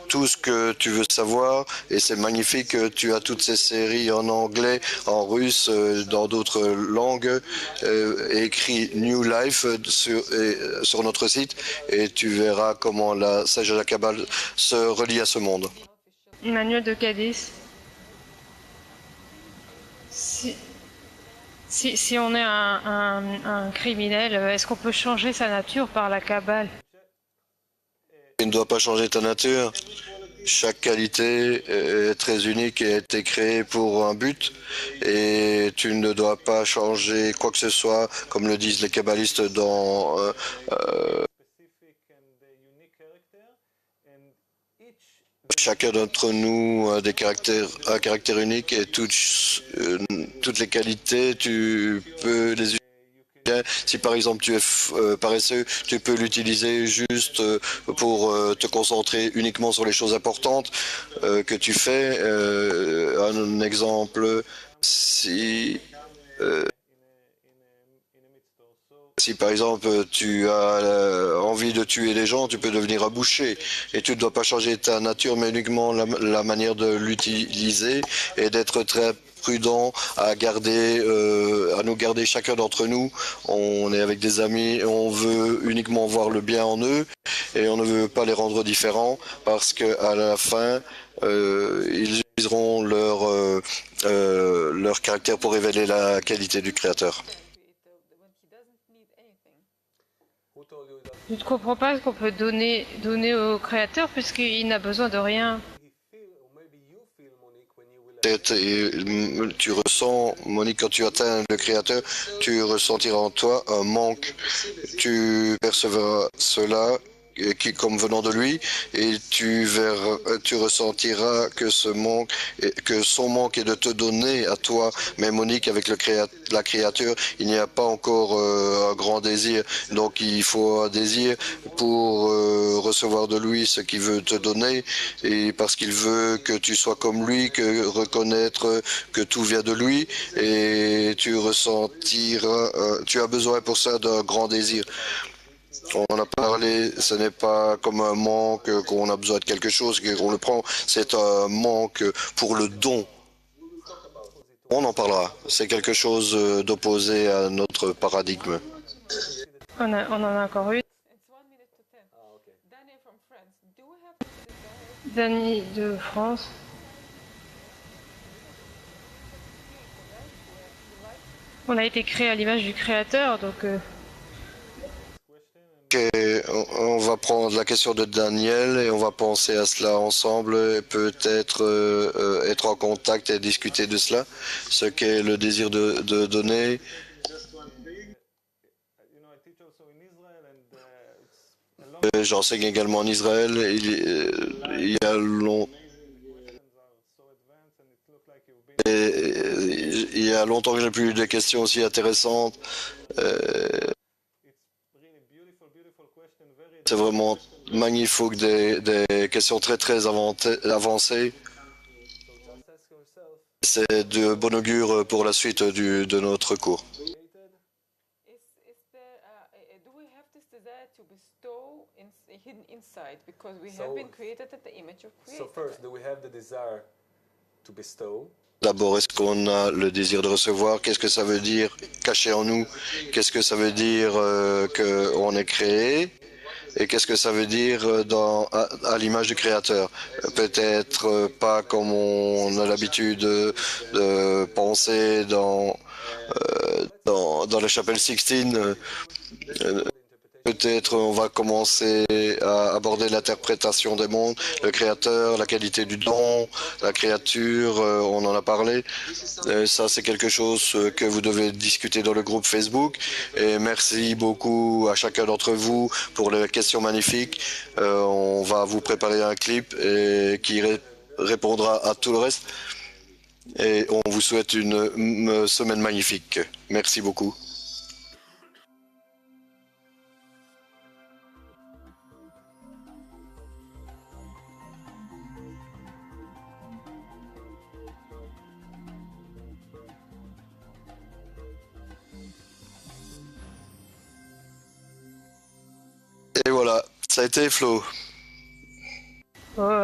tout ce que tu veux savoir. Et c'est magnifique, tu as toutes ces séries en anglais, en russe, dans d'autres langues, écrit New Life sur notre site, et tu verras comment la sagesse de la Kabbale se relie à ce monde. Manuel de Cadiz. Si on est un criminel, est-ce qu'on peut changer sa nature par la Kabbale? Tu ne dois pas changer ta nature. Chaque qualité est très unique et a été créée pour un but. Et tu ne dois pas changer quoi que ce soit, comme le disent les kabbalistes dans chacun d'entre nous a un caractère unique et toutes les qualités, tu peux les utiliser. Si par exemple tu es paresseux, tu peux l'utiliser juste pour te concentrer uniquement sur les choses importantes que tu fais. Un exemple, si par exemple tu as envie de tuer les gens, tu peux devenir un boucher et tu ne dois pas changer ta nature mais uniquement la manière de l'utiliser et d'être très prudent à nous garder chacun d'entre nous. On est avec des amis et on veut uniquement voir le bien en eux et on ne veut pas les rendre différents parce qu'à la fin, ils utiliseront leur caractère pour révéler la qualité du Créateur. Je ne comprends pas ce qu'on peut donner au Créateur puisqu'il n'a besoin de rien. Tu ressens, Monique, quand tu atteins le Créateur, tu ressentiras en toi un manque. Tu percevras cela comme venant de lui et tu ressentiras que son manque est de te donner à toi. Mais Monique, avec la créature, il n'y a pas encore un grand désir. Donc il faut un désir pour recevoir de lui ce qu'il veut te donner et parce qu'il veut que tu sois comme lui, que reconnaître que tout vient de lui et tu ressentiras, tu as besoin pour ça d'un grand désir. On en a parlé, ce n'est pas comme un manque qu'on a besoin de quelque chose, qu'on le prend, c'est un manque pour le don. On en parlera, c'est quelque chose d'opposé à notre paradigme. On en a encore une. Dany de France. On a été créé à l'image du Créateur, donc... On va prendre la question de Daniel et on va penser à cela ensemble et peut-être être en contact et discuter de cela, ce qu'est le désir de donner. J'enseigne également en Israël. Il y a longtemps que je n'ai plus eu de questions aussi intéressantes. C'est vraiment magnifique, des questions très très avancées. C'est de bon augure pour la suite de notre cours. D'abord, est-ce qu'on a le désir de recevoir? Qu'est-ce que ça veut dire caché en nous? Qu'est-ce que ça veut dire qu'on est créé? et qu'est-ce que ça veut dire à l'image du créateur. Peut-être pas comme on a l'habitude de penser dans la chapelle Sixtine. Peut-être on va commencer à aborder l'interprétation des mondes, le créateur, la qualité du don, la créature, on en a parlé. Ça, c'est quelque chose que vous devez discuter dans le groupe Facebook. Et merci beaucoup à chacun d'entre vous pour les questions magnifiques. On va vous préparer un clip qui répondra à tout le reste. Et on vous souhaite une semaine magnifique. Merci beaucoup. Et voilà, ça a été Flo. Oh,